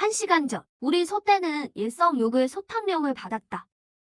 1시간 전, 우리 소떼는 일성 욕을 소탕령을 받았다.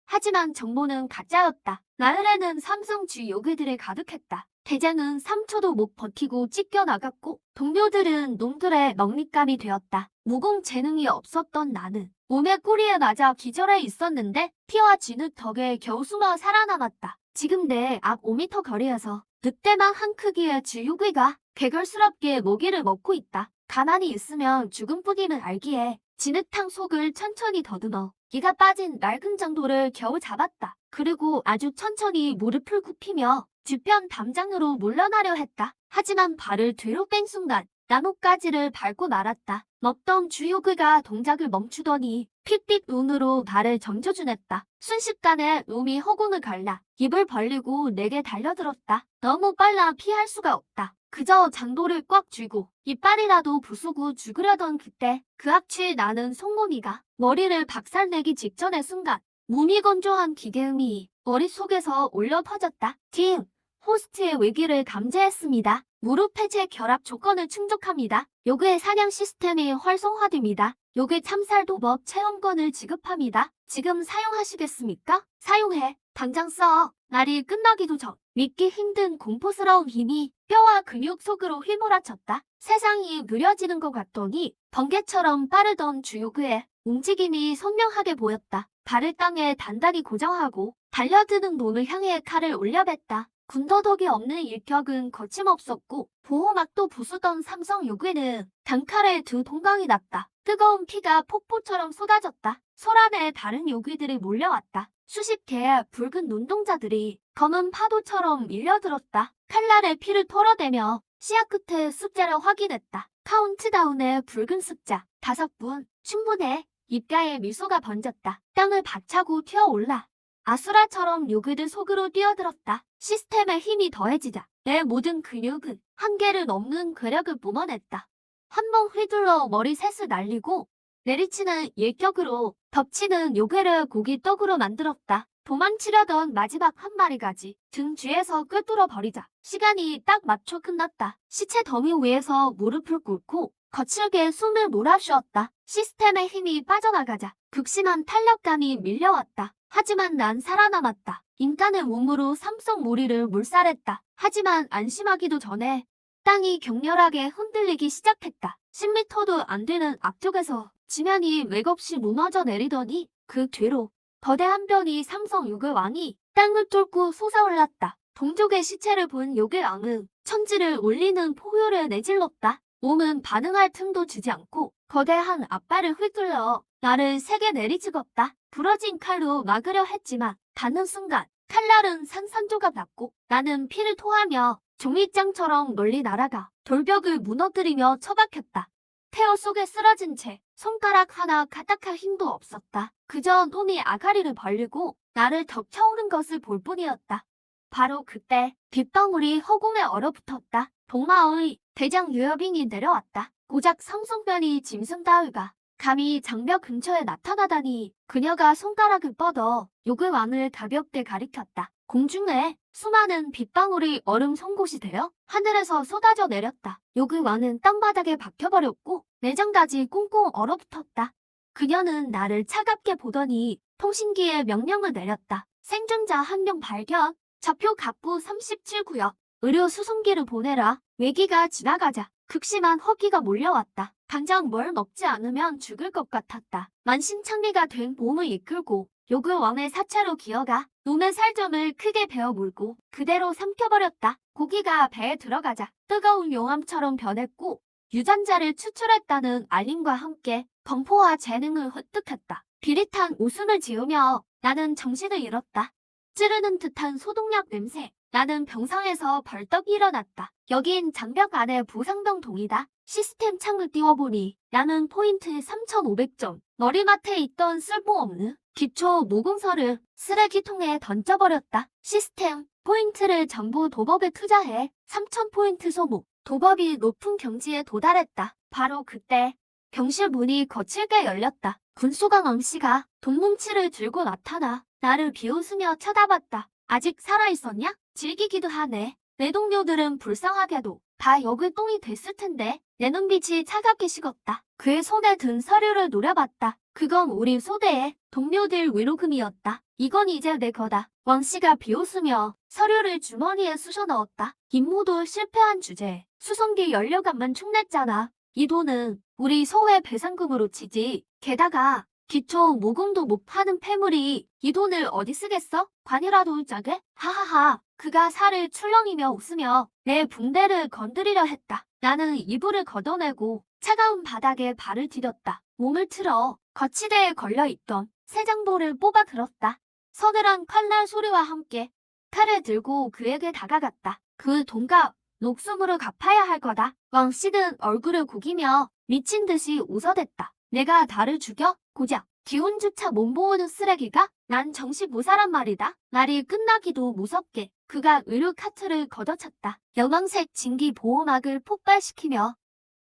하지만 정보는 가짜였다. 나흘에는 삼성 주 요괴들이 가득했다. 대장은 3초도 못 버티고 찢겨나갔고 동료들은 놈들의 먹잇감이 되었다. 무공 재능이 없었던 나는 몸에 꼬리에 맞아 기절해 있었는데 피와 진흙 덕에 겨우 숨어 살아남았다. 지금 내 앞 5m 거리에서 늑대만 한 크기의 주요괴가 개걸스럽게 모기를 먹고 있다. 가만히 있으면 죽음뿐임을 알기에 진흙탕 속을 천천히 더듬어 기가 빠진 낡은 장도를 겨우 잡았다. 그리고 아주 천천히 무릎을 굽히며 뒤편 담장으로 물러나려 했다. 하지만 발을 뒤로 뺀 순간 나뭇가지를 밟고 말았다. 먹던 주요괴가 동작을 멈추더니 핏빛 눈으로 나를 정조준했다. 순식간에 놈이 허공을 갈라 입을 벌리고 내게 달려들었다. 너무 빨라 피할 수가 없다. 그저 장도를 꽉 쥐고 이빨이라도 부수고 죽으려던 그때 그 악취에 나는 송곳니가 머리를 박살내기 직전의 순간 무미건조한 기계음이 머릿속에서 울려 퍼졌다. 팀, 호스트의 위기를 감지했습니다. 무릎 해제 결합 조건을 충족합니다. 요괴 사냥 시스템이 활성화됩니다. 요괴 참살 도법 체험권을 지급합니다. 지금 사용하시겠습니까? 사용해. 당장 써. 날이 끝나기도 전 믿기 힘든 공포스러운 힘이 뼈와 근육 속으로 휘몰아쳤다. 세상이 느려지는 것 같더니 번개처럼 빠르던 주요괴의 움직임이 선명하게 보였다. 발을 땅에 단단히 고정하고 달려드는 놈을 향해 칼을 올려뱉다. 군더더기 없는 일격은 거침없었고 보호막도 부수던 삼성 요괴는 단칼에 두 동강이 났다. 뜨거운 피가 폭포처럼 쏟아졌다. 소란에 다른 요괴들이 몰려왔다. 수십 개의 붉은 눈동자들이 검은 파도처럼 밀려들었다. 칼날에 피를 털어대며 시야 끝에 숫자를 확인했다. 카운트다운의 붉은 숫자 5분. 충분해. 입가에 미소가 번졌다. 땅을 박차고 튀어올라 아수라처럼 요괴들 속으로 뛰어들었다. 시스템의 힘이 더해지자 내 모든 근육은 한계를 넘는 괴력을 뿜어냈다. 한 번 휘둘러 머리 셋을 날리고 내리치는 일격으로 덮치는 요괴를 고기 떡으로 만들었다. 도망치려던 마지막 한 마리까지 등 뒤에서 꿰뚫어 버리자 시간이 딱 맞춰 끝났다. 시체 더미 위에서 무릎을 꿇고 거칠게 숨을 몰아쉬었다. 시스템의 힘이 빠져나가자 극심한 탄력감이 밀려왔다. 하지만 난 살아남았다. 인간의 몸으로 삼성 무리를 물살했다. 하지만 안심하기도 전에 땅이 격렬하게 흔들리기 시작했다. 10m도 안 되는 앞쪽에서 지면이 맥없이 무너져 내리더니 그 뒤로 거대한 변이 삼성 요괴왕이 땅을 뚫고 솟아올랐다. 동족의 시체를 본 요괴왕은 천지를 울리는 포효를 내질렀다. 몸은 반응할 틈도 주지 않고 거대한 앞발을 휘둘러 나를 세게 내리찍었다. 부러진 칼로 막으려 했지만 닿는 순간 칼날은 산산조각 났고 나는 피를 토하며 종이장처럼 멀리 날아가 돌벽을 무너뜨리며 처박혔다. 태어 속에 쓰러진 채 손가락 하나 까딱할 힘도 없었다. 그저 놈이 아가리를 벌리고 나를 덮쳐오는 것을 볼 뿐이었다. 바로 그때 빗방울이 허공에 얼어붙었다. 동마의 대장 유여빈이 내려왔다. 고작 삼성변이 짐승 따위가 감히 장벽 근처에 나타나다니. 그녀가 손가락을 뻗어 요괴왕을 가볍게 가리켰다. 공중에 수많은 빗방울이 얼음 송곳이 되어 하늘에서 쏟아져 내렸다. 요괴왕은 땅바닥에 박혀버렸고 내장까지 꽁꽁 얼어붙었다. 그녀는 나를 차갑게 보더니 통신기에 명령을 내렸다. 생존자 1명 발견. 좌표 갑부 37구역. 의료 수송기를 보내라. 외기가 지나가자 극심한 허기가 몰려왔다. 당장 뭘 먹지 않으면 죽을 것 같았다. 만신창리가 된 몸을 이끌고 요괴왕의 사체로 기어가 놈의 살점을 크게 베어 물고 그대로 삼켜버렸다. 고기가 배에 들어가자 뜨거운 용암처럼 변했고 유전자를 추출했다는 알림과 함께 범포와 재능을 획득했다. 비릿한 웃음을 지으며 나는 정신을 잃었다. 찌르는 듯한 소독약 냄새. 나는 병상에서 벌떡 일어났다. 여긴 장벽 안의 부상병동이다. 시스템 창을 띄워보니 나는 포인트 3500점. 머리맡에 있던 쓸모없는 기초 모공서를 쓰레기통에 던져버렸다. 시스템 포인트를 전부 도법에 투자해 3000포인트 소모. 도법이 높은 경지에 도달했다. 바로 그때 병실 문이 거칠게 열렸다. 군수강 왕씨가 돈뭉치를 들고 나타나 나를 비웃으며 쳐다봤다. 아직 살아있었냐? 즐기기도 하네. 내 동료들은 불쌍하게도 다 역을 똥이 됐을 텐데 내 눈빛이 차갑게 식었다. 그의 손에 든 서류를 노려봤다. 그건 우리 소대의 동료들 위로금이었다. 이건 이제 내 거다. 왕씨가 비웃으며 서류를 주머니에 쑤셔 넣었다. 임무도 실패한 주제에 수송기 연료값만 축냈잖아. 이 돈은 우리 소회 배상금으로 치지. 게다가 기초 모금도 못 파는 패물이 이 돈을 어디 쓰겠어? 관이라도 짜게? 하하하. 그가 살을 출렁이며 웃으며 내 붕대를 건드리려 했다. 나는 이불을 걷어내고 차가운 바닥에 발을 디뎠다. 몸을 틀어 거치대에 걸려있던 새 장보를 뽑아 들었다. 서늘한 칼날 소리와 함께 칼을 들고 그에게 다가갔다. 그 돈값 목숨으로 갚아야 할 거다. 왕씨는 얼굴을 구기며 미친 듯이 웃어댔다. 내가 나를 죽여? 고작 기운조차 못 모으는 쓰레기가? 난 정신 모사란 말이다. 말이 끝나기도 무섭게 그가 의류 카트를 걷어찼다. 여광색 진기 보호막을 폭발시키며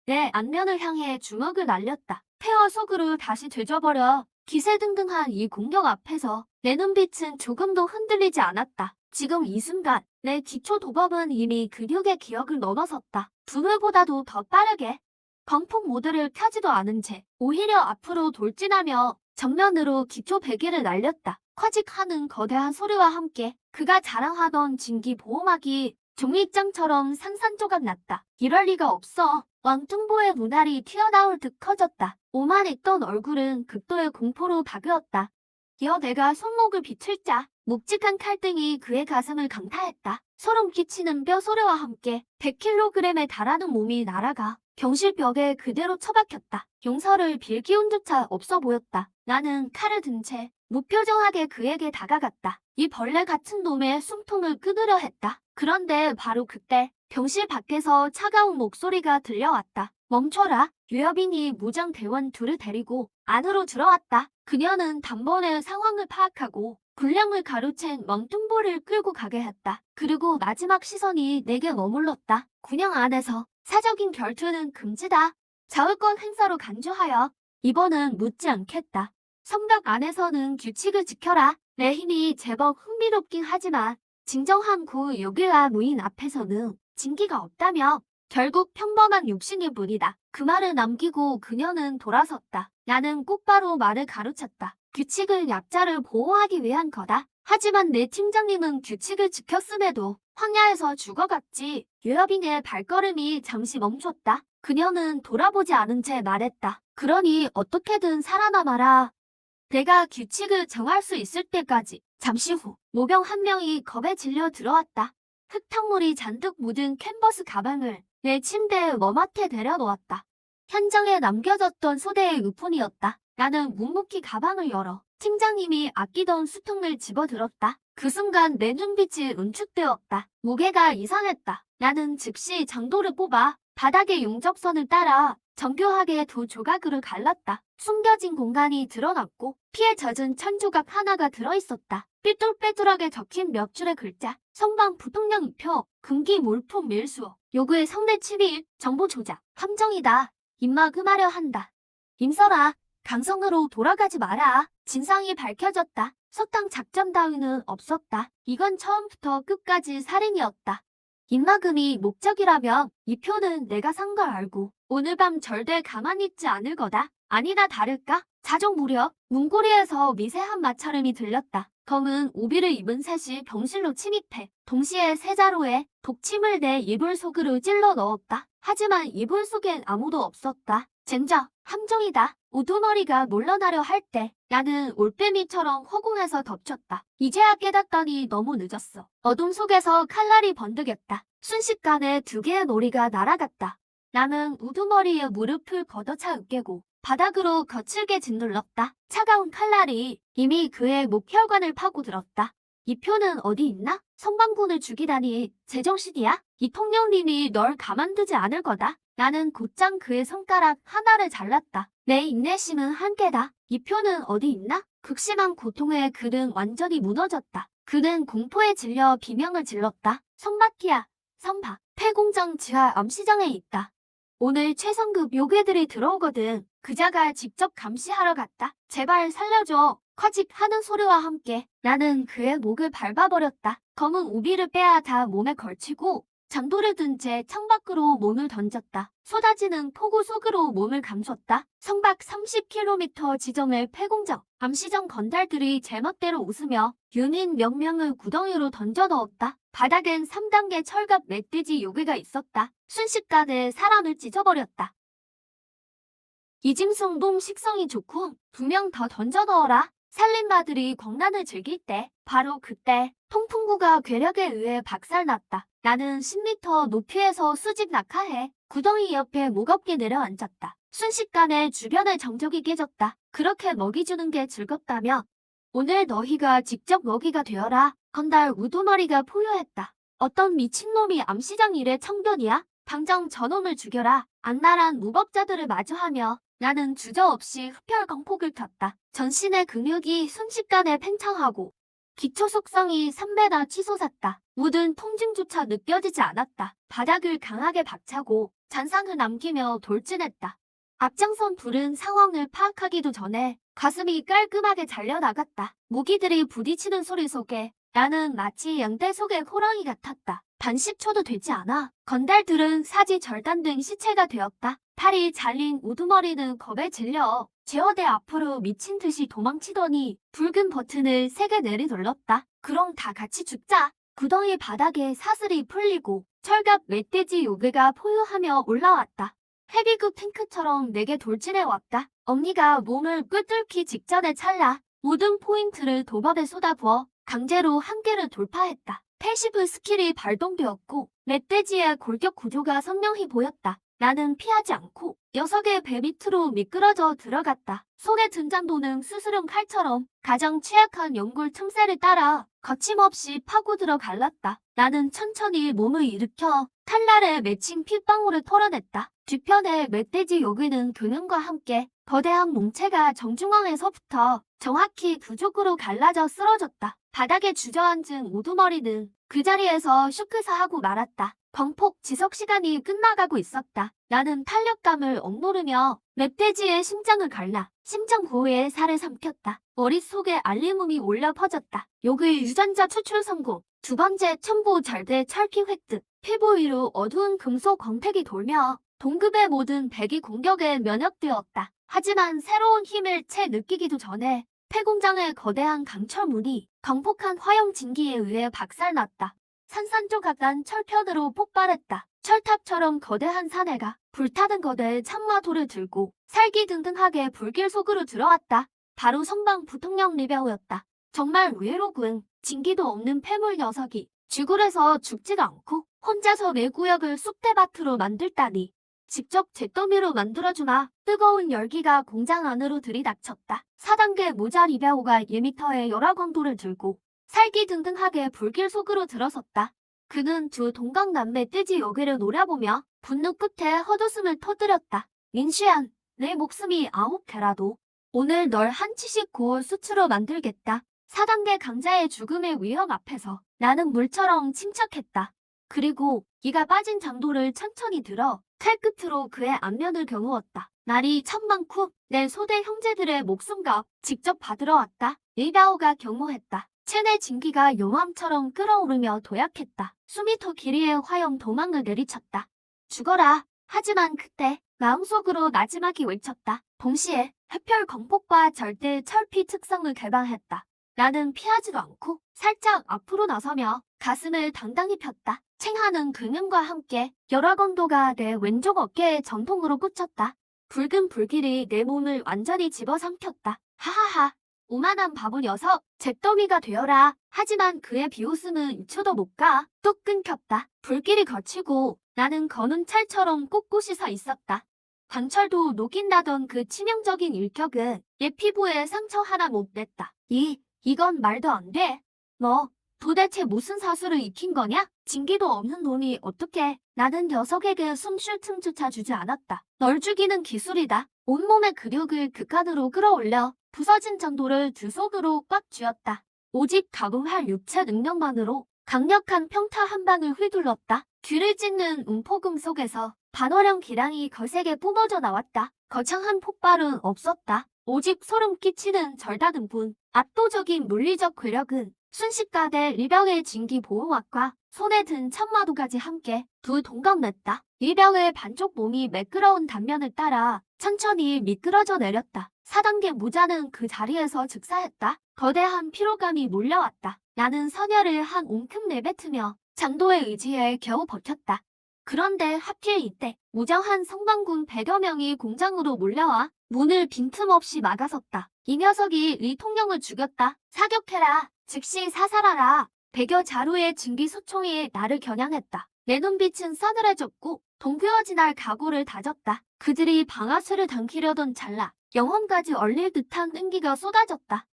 내 안면을 향해 주먹을 날렸다. 폐허 속으로 다시 되져버려. 기세등등한 이 공격 앞에서 내 눈빛은 조금도 흔들리지 않았다. 지금 이 순간 내 기초 도법은 이미 근육의 기억을 넘어섰다. 두뇌보다도 더 빠르게 광폭 모드를 켜지도 않은 채 오히려 앞으로 돌진하며 정면으로 기초 베개를 날렸다. 쿼직하는 거대한 소리와 함께 그가 자랑하던 진기 보호막이 종이장처럼 산산조각 났다. 이럴 리가 없어. 왕뚱보의 눈알이 튀어나올 듯 커졌다. 오만했던 얼굴은 극도의 공포로 바뀌었다. 기어 내가 손목을 비틀자 묵직한 칼등이 그의 가슴을 강타했다. 소름 끼치는 뼈 소리와 함께 100kg에 달하는 몸이 날아가 병실벽에 그대로 처박혔다. 용서를 빌 기운조차 없어 보였다. 나는 칼을 든 채 무표정하게 그에게 다가갔다. 이 벌레 같은 놈의 숨통을 끊으려 했다. 그런데 바로 그때 병실 밖에서 차가운 목소리가 들려왔다. 멈춰라. 유여빈이 무장 대원 둘을 데리고 안으로 들어왔다. 그녀는 단번에 상황을 파악하고 군량을 가로챈 왕뚱보를 끌고 가게 했다. 그리고 마지막 시선이 내게 머물렀다. 군영 안에서 사적인 결투는 금지다. 자위권 행사로 간주하여 이번은 묻지 않겠다. 성벽 안에서는 규칙을 지켜라. 내 힘이 제법 흥미롭긴 하지만 진정한 구 요괴와 무인 앞에서는 진기가 없다며 결국 평범한 육신일 뿐이다. 그 말을 남기고 그녀는 돌아섰다. 나는 똑바로 말을 가로챘다. 규칙은 약자를 보호하기 위한 거다. 하지만 내 팀장님은 규칙을 지켰음에도 황야에서 죽어갔지. 유여빈의 발걸음이 잠시 멈췄다. 그녀는 돌아보지 않은 채 말했다. 그러니 어떻게든 살아남아라. 내가 규칙을 정할 수 있을 때까지. 잠시 후 모병 한 명이 겁에 질려 들어왔다. 흙탕물이 잔뜩 묻은 캔버스 가방을 내 침대에 머맡에 내려놓았다. 현장에 남겨졌던 소대의 우폰이었다. 나는 묵묵히 가방을 열어 팀장님이 아끼던 수통을 집어들었다. 그 순간 내 눈빛이 응축되었다. 무게가 이상했다. 나는 즉시 장도를 뽑아 바닥의 용접선을 따라 정교하게 두 조각으로 갈랐다. 숨겨진 공간이 드러났고 피에 젖은 천조각 하나가 들어있었다. 삐뚤빼뚤하게 적힌 몇 줄의 글자. 성방 부통령 입표, 금기 몰품 밀수, 요구의 성내 침입, 정보 조작, 함정이다. 입막음하려 한다. 임설아, 강성으로 돌아가지 마라. 진상이 밝혀졌다. 석당 작전 따위는 없었다. 이건 처음부터 끝까지 살인이었다. 입막음이 목적이라면 이 표는 내가 산 걸 알고 오늘 밤 절대 가만히 있지 않을 거다. 아니나 다를까? 자정 무렵 문고리에서 미세한 마찰음이 들렸다. 검은 오비를 입은 셋이 병실로 침입해 동시에 세 자루에 독침을 내 이불 속으로 찔러 넣었다. 하지만 이불 속엔 아무도 없었다. 젠장, 함정이다. 우두머리가 물러나려 할 때 나는 올빼미처럼 허공에서 덮쳤다. 이제야 깨닫더니 너무 늦었어. 어둠 속에서 칼날이 번득였다. 순식간에 두 개의 머리가 날아갔다. 나는 우두머리에 무릎을 걷어차 으깨고 바닥으로 거칠게 짓눌렀다. 차가운 칼날이 이미 그의 목혈관을 파고들었다. 이 표는 어디 있나? 성방군을 죽이다니 제정신이야? 이 통령님이 널 가만두지 않을 거다. 나는 곧장 그의 손가락 하나를 잘랐다. 내 인내심은 한계다. 이 표는 어디 있나? 극심한 고통에 그는 완전히 무너졌다. 그는 공포에 질려 비명을 질렀다. 성바퀴야, 성바, 폐공장 지하 암시장에 있다. 오늘 최상급 요괴들이 들어오거든. 그자가 직접 감시하러 갔다. 제발 살려줘. 쿼직하는 소리와 함께 나는 그의 목을 밟아버렸다. 검은 우비를 빼앗아 몸에 걸치고 장도를 든 채 창밖으로 몸을 던졌다. 쏟아지는 폭우 속으로 몸을 감췄다. 성박 30km 지점의 폐공정, 암시정 건달들이 제멋대로 웃으며 유민 몇 명을 구덩이로 던져 넣었다. 바닥엔 3단계 철갑 멧돼지 요괴가 있었다. 순식간에 사람을 찢어버렸다. 이짐승 놈 식성이 좋고 2명 더 던져 넣어라. 살림마들이 광란을 즐길 때 바로 그때 통풍구가 괴력에 의해 박살났다. 나는 10m 높이에서 수직 낙하해 구덩이 옆에 무겁게 내려앉았다. 순식간에 주변의 정적이 깨졌다. 그렇게 먹이 주는 게 즐겁다며 오늘 너희가 직접 먹이가 되어라. 건달 우두머리가 포효했다. 어떤 미친놈이 암시장 일의 청변이야? 당장 저놈을 죽여라. 악랄한 무법자들을 마주하며 나는 주저없이 흡혈 광폭을 켰다. 전신의 근육이 순식간에 팽창하고 기초 속성이 3배나 치솟았다. 묻은 통증조차 느껴지지 않았다. 바닥을 강하게 박차고 잔상을 남기며 돌진했다. 앞장선 둘은 상황을 파악하기도 전에 가슴이 깔끔하게 잘려나갔다. 무기들이 부딪히는 소리 속에 나는 마치 양대 속의 호랑이 같았다. 단 10초도 되지 않아 건달들은 사지 절단된 시체가 되었다. 팔이 잘린 우두머리는 겁에 질려 제어대 앞으로 미친 듯이 도망치더니 붉은 버튼을 3개 내리돌렸다. 그럼 다 같이 죽자. 구덩이 바닥에 사슬이 풀리고 철갑 멧돼지 요괴가 포효하며 올라왔다. 헤비급 탱크처럼 내게 돌진해왔다. 엄니가 몸을 꿰뚫기 직전의 찰나 모든 포인트를 도밥에 쏟아부어 강제로 한계를 돌파했다. 패시브 스킬이 발동되었고 멧돼지의 골격 구조가 선명히 보였다. 나는 피하지 않고 녀석의 배 밑으로 미끄러져 들어갔다. 손에 든 장도는 수술용 칼처럼 가장 취약한 연골 틈새를 따라 거침없이 파고들어 갈랐다. 나는 천천히 몸을 일으켜 칼날에 맺힌 핏방울을 털어냈다. 뒤편에 멧돼지 요괴는 교면과 함께 거대한 몸체가 정중앙에서부터 정확히 두 쪽으로 갈라져 쓰러졌다. 바닥에 주저앉은 우두머리는 그 자리에서 쇼크사하고 말았다. 광폭 지속 시간이 끝나가고 있었다. 나는 탄력감을 억누르며 멧돼지의 심장을 갈라 심장 부위에 살을 삼켰다. 머릿속에 알림음이 올려 퍼졌다. 요괴 유전자 추출 성공. 2번째 첨부 절대 철피 획득. 피부 위로 어두운 금속 광택이 돌며 동급의 모든 배기 공격에 면역되었다. 하지만 새로운 힘을 채 느끼기도 전에 폐공장의 거대한 강철문이 광폭한 화염 진기에 의해 박살났다. 산산조각난 철편으로 폭발했다. 철탑처럼 거대한 사내가 불타는 거대의 참마도를 들고 살기등등하게 불길 속으로 들어왔다. 바로 성방 부통령 리베오였다. 정말 의외로군. 진기도 없는 폐물 녀석이 쥐굴에서 죽지도 않고 혼자서 내 구역을 쑥대밭으로 만들다니. 직접 잿더미로 만들어주마. 뜨거운 열기가 공장 안으로 들이닥쳤다. 4단계 모자 리베오가 1m의 열화광도를 들고 살기등등하게 불길 속으로 들어섰다. 그는 두 동강남 멧돼지 요괴를 노려보며 분노 끝에 헛웃음을 터뜨렸다. 민시안, 내 목숨이 9개라도 오늘 널 한치씩 고을 수치로 만들겠다. 4단계 강자의 죽음의 위험 앞에서 나는 물처럼 침착했다. 그리고 이가 빠진 장도를 천천히 들어 칼끝으로 그의 안면을 겨누었다. 날이 천만쿠 내 소대 형제들의 목숨값 직접 받으러 왔다. 리베오가 경고했다. 체내 진기가 용암처럼 끓어오르며 도약했다. 수미터 길이의 화염 도망을 내리쳤다. 죽어라. 하지만 그때 마음속으로 나지막이 외쳤다. 동시에 햇별 광폭과 절대 철피 특성을 개방했다. 나는 피하지도 않고 살짝 앞으로 나서며 가슴을 당당히 폈다. 챙하는 근육과 함께 열화광도가 내 왼쪽 어깨에 전통으로 꽂혔다. 붉은 불길이 내 몸을 완전히 집어삼켰다. 하하하. 오만한 바보 녀석, 잿더미가 되어라. 하지만 그의 비웃음은 2초도 못 가. 뚝 끊겼다. 불길이 거치고 나는 거는 찰처럼 꼿꼿이 서 있었다. 강철도 녹인다던 그 치명적인 일격은 얘 피부에 상처 하나 못 냈다. 이건 말도 안 돼. 너 도대체 무슨 사수를 익힌 거냐? 진기도 없는 놈이 어떻게? 나는 녀석에게 숨 쉴 틈조차 주지 않았다. 널 죽이는 기술이다. 온몸의 근육을 극한으로 끌어올려 부서진 장도를 두 손으로 꽉 쥐었다. 오직 가공할 육체 능력만으로 강력한 평타 한 방을 휘둘렀다. 귀를 찢는 음포금 속에서 반월형 기량이 거세게 뿜어져 나왔다. 거창한 폭발은 없었다. 오직 소름 끼치는 절단음뿐. 압도적인 물리적 괴력은 순식간에 리병의 진기 보호막과 손에 든 참마도까지 함께 두 동강 냈다. 리병의 반쪽 몸이 매끄러운 단면을 따라 천천히 미끄러져 내렸다. 4단계 무자는 그 자리에서 즉사했다. 거대한 피로감이 몰려왔다. 나는 선혈을 한 움큼 내뱉으며 장도의 의지에 겨우 버텼다. 그런데 하필 이때 무장한 성방군 100여 명이 공장으로 몰려와 문을 빈틈없이 막아섰다. 이 녀석이 리 통령을 죽였다. 사격해라. 즉시 사살하라. 100여 자루의 진기 소총이 나를 겨냥했다. 내 눈빛은 싸늘해졌고 동그어진할 각오를 다졌다. 그들이 방아쇠를 당기려던 찰나 영혼까지 얼릴 듯한 끈기가 쏟아졌다.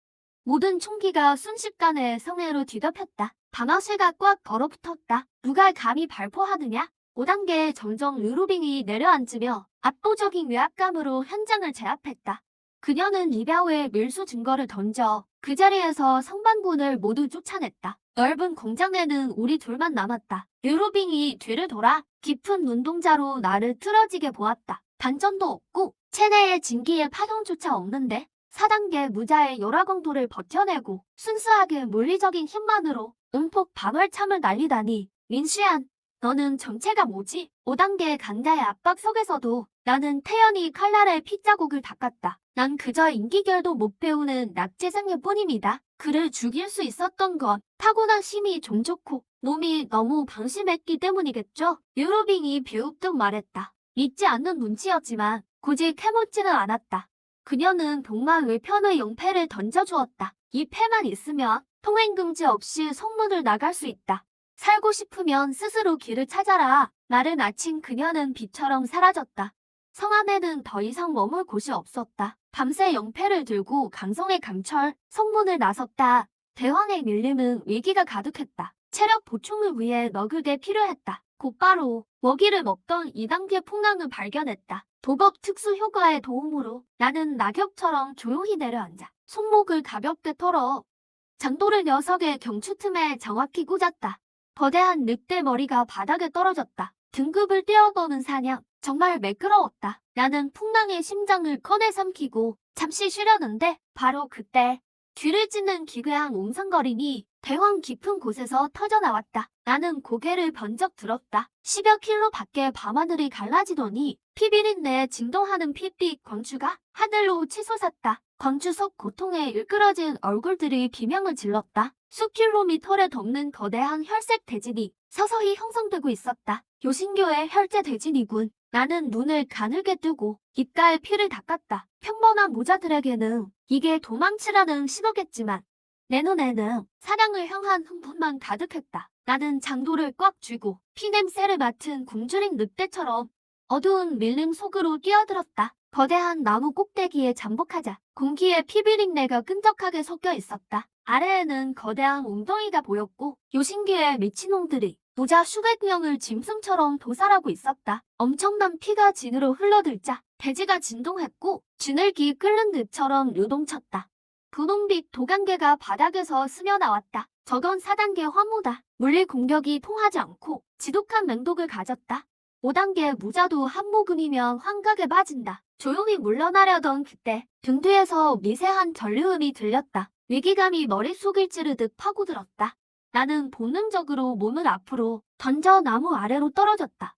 모든 총기가 순식간에 성내로 뒤덮였다. 방아쇠가 꽉 얼어붙었다. 누가 감히 발포하느냐? 5단계의 정정 르루빙이 내려앉으며 압도적인 위압감으로 현장을 제압했다. 그녀는 리병의 밀수 증거를 던져 그 자리에서 성반군을 모두 쫓아냈다. 넓은 공장에는 우리 둘만 남았다. 르루빙이 뒤를 돌아 깊은 눈동자로 나를 틀어지게 보았다. 단전도 없고 체내의 진기의 파동조차 없는데 4단계 무자의 열화강도를 버텨내고 순수하게 물리적인 힘만으로 음폭 방울참을 날리다니. 민수연, 너는 정체가 뭐지? 5단계 강자의 압박 속에서도 나는 태연히 칼날에 핏자국을 닦았다. 난 그저 인기결도 못 배우는 낙제생일 뿐입니다. 그를 죽일 수 있었던 건 타고난 힘이 좀 좋고 몸이 너무 방심했기 때문이겠죠? 유로빙이 비웃듯 말했다. 믿지 않는 눈치였지만 굳이 캐묻지는 않았다. 그녀는 동마의 편의 용패를 던져주었다. 이 패만 있으면 통행금지 없이 성문을 나갈 수 있다. 살고 싶으면 스스로 길을 찾아라. 나를 낳친 그녀는 빛처럼 사라졌다. 성 안에는 더 이상 머물 곳이 없었다. 밤새 영패를 들고 강성의 강철, 성문을 나섰다. 대왕의 밀림은 위기가 가득했다. 체력 보충을 위해 먹을 게 필요했다. 곧바로 먹이를 먹던 2단계 풍랑을 발견했다. 도법 특수 효과의 도움으로 나는 낙엽처럼 조용히 내려앉아 손목을 가볍게 털어 장도를 녀석의 경추 틈에 정확히 꽂았다. 거대한 늑대 머리가 바닥에 떨어졌다. 등급을 뛰어도는 사냥, 정말 매끄러웠다. 나는 풍랑의 심장을 꺼내 삼키고 잠시 쉬려는데 바로 그때 뒤를 찢는 기괴한 웅성거림이 대왕 깊은 곳에서 터져나왔다. 나는 고개를 번쩍 들었다. 10여 킬로 밖에 밤하늘이 갈라지더니 피비린내에 진동하는 핏빛 광추가 하늘로 치솟았다. 광추 속 고통에 일그러진 얼굴들이 비명을 질렀다. 수킬로미터를 덮는 거대한 혈색 대진이 서서히 형성되고 있었다. 요신교의 혈제 대진이군. 나는 눈을 가늘게 뜨고 입가에 피를 닦았다. 평범한 모자들에게는 이게 도망치라는 신호겠지만 내 눈에는 사냥을 향한 흥분만 가득했다. 나는 장도를 꽉 쥐고 피냄새를 맡은 굶주린 늑대처럼 어두운 밀림 속으로 뛰어들었다. 거대한 나무 꼭대기에 잠복하자 공기에 피비린내가 끈적하게 섞여 있었다. 아래에는 거대한 웅덩이가 보였고 요신기의 미친놈들이 부자 수백명을 짐승처럼 도살하고 있었다. 엄청난 피가 진으로 흘러들자 대지가 진동했고 진흙이 끓는 늪처럼 요동쳤다. 분홍빛 도간개가 바닥에서 스며나왔다. 저건 4단계 화무다. 물리 공격이 통하지 않고 지독한 맹독을 가졌다. 5단계 무자도 한 모금이면 환각에 빠진다. 조용히 물러나려던 그때 등 뒤에서 미세한 전류음이 들렸다. 위기감이 머릿속을 찌르듯 파고들었다. 나는 본능적으로 몸을 앞으로 던져 나무 아래로 떨어졌다.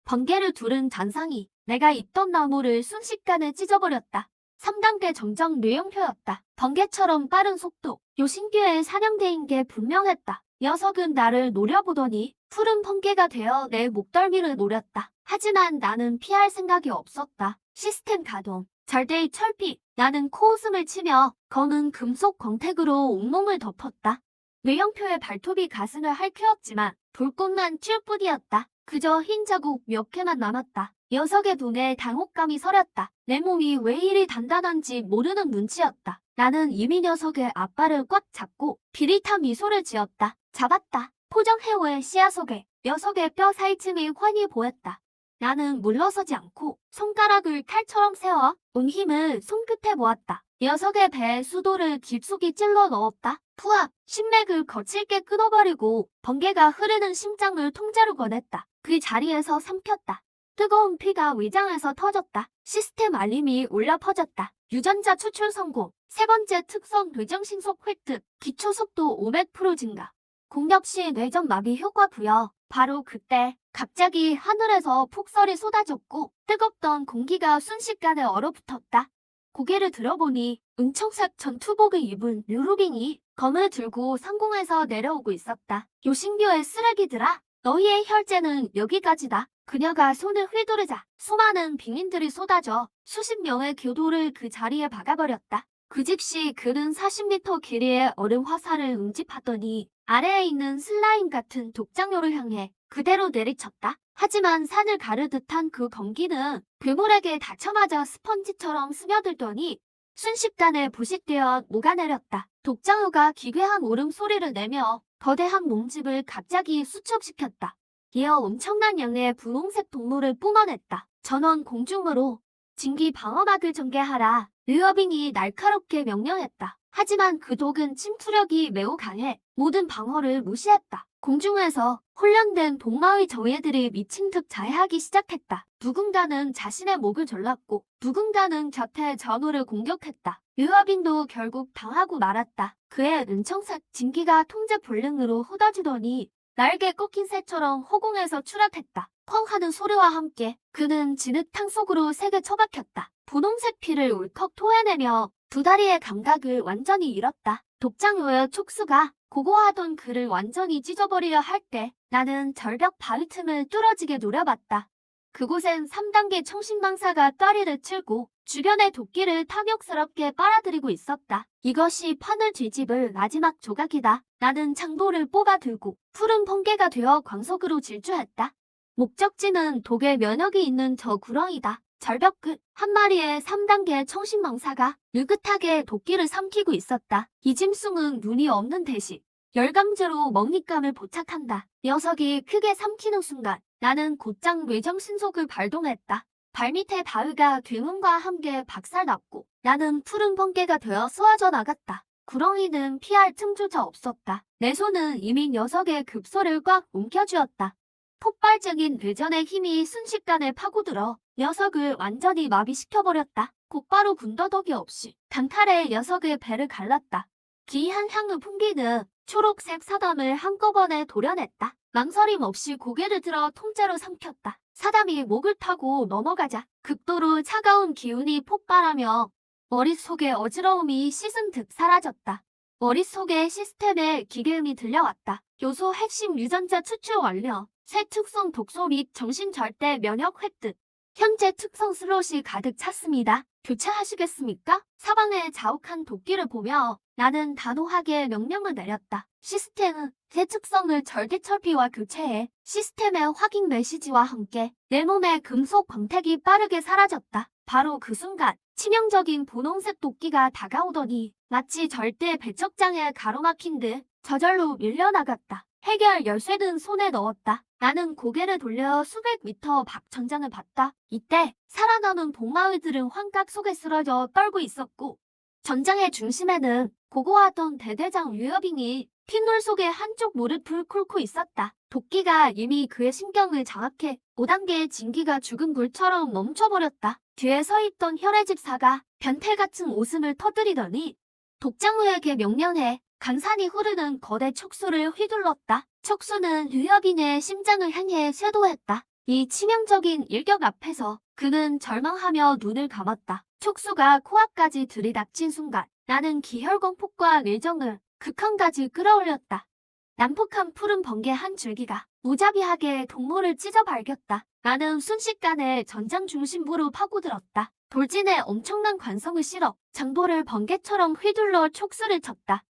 번개를 두른 잔상이 내가 있던 나무를 순식간에 찢어버렸다. 3단계 정정 뇌형표였다. 번개처럼 빠른 속도, 요신교의 사냥대인 게 분명했다. 녀석은 나를 노려보더니 푸른 번개가 되어 내 목덜미를 노렸다. 하지만 나는 피할 생각이 없었다. 시스템 가동, 절대의 철피. 나는 코웃음을 치며 검은 금속 광택으로 온몸을 덮었다. 뇌형표의 발톱이 가슴을 핥혔지만 불꽃만 튈 뿐이었다. 그저 흰 자국 몇 개만 남았다. 녀석의 눈에 당혹감이 서렸다. 내 몸이 왜 이리 단단한지 모르는 눈치였다. 나는 이미 녀석의 앞발을 꽉 잡고 비릿한 미소를 지었다. 잡았다. 포정해오의 씨앗 속에 녀석의 뼈 사이틈이 환히 보였다. 나는 물러서지 않고 손가락을 칼처럼 세워 온 힘을 손끝에 모았다. 녀석의 배에 수도를 깊숙이 찔러 넣었다. 푸압! 심맥을 거칠게 끊어버리고 번개가 흐르는 심장을 통째로 꺼냈다. 그 자리에서 삼켰다. 뜨거운 피가 위장에서 터졌다. 시스템 알림이 울려 퍼졌다. 유전자 추출 성공. 세 번째 특성 뇌정신속 획득. 기초 속도 500% 증가. 공격 시 뇌전 마비 효과 부여. 바로 그때 갑자기 하늘에서 폭설이 쏟아졌고 뜨겁던 공기가 순식간에 얼어붙었다. 고개를 들어보니 은청색 전투복을 입은 류루빙이 검을 들고 상공에서 내려오고 있었다. 요신교의 쓰레기들아, 너희의 혈죄는 여기까지다. 그녀가 손을 휘두르자 수많은 빙인들이 쏟아져 수십 명의 교도를 그 자리에 박아버렸다. 그 즉시 그는 40m 길이의 얼음 화살을 응집하더니 아래에 있는 슬라임 같은 독장요를 향해 그대로 내리쳤다. 하지만 산을 가르듯 한 그 검기는 괴물에게 닫혀맞아 스펀지처럼 스며들더니 순식간에 부식되어 녹아내렸다. 독장요가 기괴한 울음소리를 내며 거대한 몸집을 갑자기 수축시켰다. 이어 엄청난 양의 분홍색 동물을 뿜어냈다. 전원 공중으로 진기 방어막을 전개하라. 류어빙이 날카롭게 명령했다. 하지만 그 독은 침투력이 매우 강해 모든 방어를 무시했다. 공중에서 훈련된 동마의 정예들이 미친 듯 자해하기 시작했다. 누군가는 자신의 목을 졸랐고 누군가는 곁에 전우를 공격했다. 류어빙도 결국 당하고 말았다. 그의 은청색 진기가 통제 불능으로 쏟아지더니 날개 꺾인 새처럼 허공에서 추락했다. 펑 하는 소리와 함께 그는 진흙탕 속으로 세게 처박혔다. 분홍색 피를 울컥 토해내며 두 다리의 감각을 완전히 잃었다. 독장요의 촉수가 고고하던 그를 완전히 찢어버리려 할 때 나는 절벽 바위 틈을 뚫어지게 노려봤다. 그곳엔 3단계 청신망사가 따리를 치고 주변의 도끼를 탐욕스럽게 빨아들이고 있었다. 이것이 판을 뒤집을 마지막 조각이다. 나는 창도를 뽑아 들고 푸른 번개가 되어 광석으로 질주했다. 목적지는 독의 면역이 있는 저 구렁이다. 절벽 끝 한 마리의 3단계 청신망사가 느긋하게 도끼를 삼키고 있었다. 이 짐승은 눈이 없는 대신 열감지로 먹잇감을 포착한다. 녀석이 크게 삼키는 순간 나는 곧장 뇌정신속을 발동했다. 발밑에 바위가 괴문과 함께 박살났고 나는 푸른 번개가 되어 쏘아져 나갔다. 구렁이는 피할 틈조차 없었다. 내 손은 이미 녀석의 급소를 꽉 움켜쥐었다. 폭발적인 뇌전의 힘이 순식간에 파고들어 녀석을 완전히 마비시켜버렸다. 곧바로 군더더기 없이 단칼에 녀석의 배를 갈랐다. 기이한 향을 풍기는 초록색 사담을 한꺼번에 도려냈다. 망설임 없이 고개를 들어 통째로 삼켰다. 사담이 목을 타고 넘어가자 극도로 차가운 기운이 폭발하며 머릿속의 어지러움이 씻은 듯 사라졌다. 머릿속의 시스템에 기계음이 들려왔다. 요소 핵심 유전자 추출 완료. 새 특성 독소 및 정신 절대 면역 획득. 현재 특성 슬롯이 가득 찼습니다. 교체하시겠습니까? 사방에 자욱한 도끼를 보며 나는 단호하게 명령을 내렸다. 시스템은 새 특성을 절개철피와 교체해. 시스템의 확인 메시지와 함께 내 몸의 금속 광택이 빠르게 사라졌다. 바로 그 순간 치명적인 분홍색 도끼가 다가오더니 마치 절대 배척장에 가로막힌 듯 저절로 밀려나갔다. 해결 열쇠는 손에 넣었다. 나는 고개를 돌려 수백 미터 밖 전장을 봤다. 이때 살아남은 복마의들은 환각 속에 쓰러져 떨고 있었고 전장의 중심에는 고고하던 대대장 류여빙이 핏물 속에 한쪽 무릎을 꿇고 있었다. 도끼가 이미 그의 심경을 장악해 5단계의 진기가 죽은 불처럼 멈춰버렸다. 뒤에 서 있던 혈애집사가 변태같은 웃음을 터뜨리더니 독장우에게 명령해 강산이 흐르는 거대 촉수를 휘둘렀다. 촉수는 류여빈의 심장을 향해 쇄도했다. 이 치명적인 일격 앞에서 그는 절망하며 눈을 감았다. 촉수가 코앞까지 들이닥친 순간 나는 기혈공폭과 뇌정을 극한까지 끌어올렸다. 난폭한 푸른 번개 한 줄기가 무자비하게 동물을 찢어 발겼다. 나는 순식간에 전장 중심부로 파고들었다. 돌진에 엄청난 관성을 실어 장도를 번개처럼 휘둘러 촉수를 쳤다.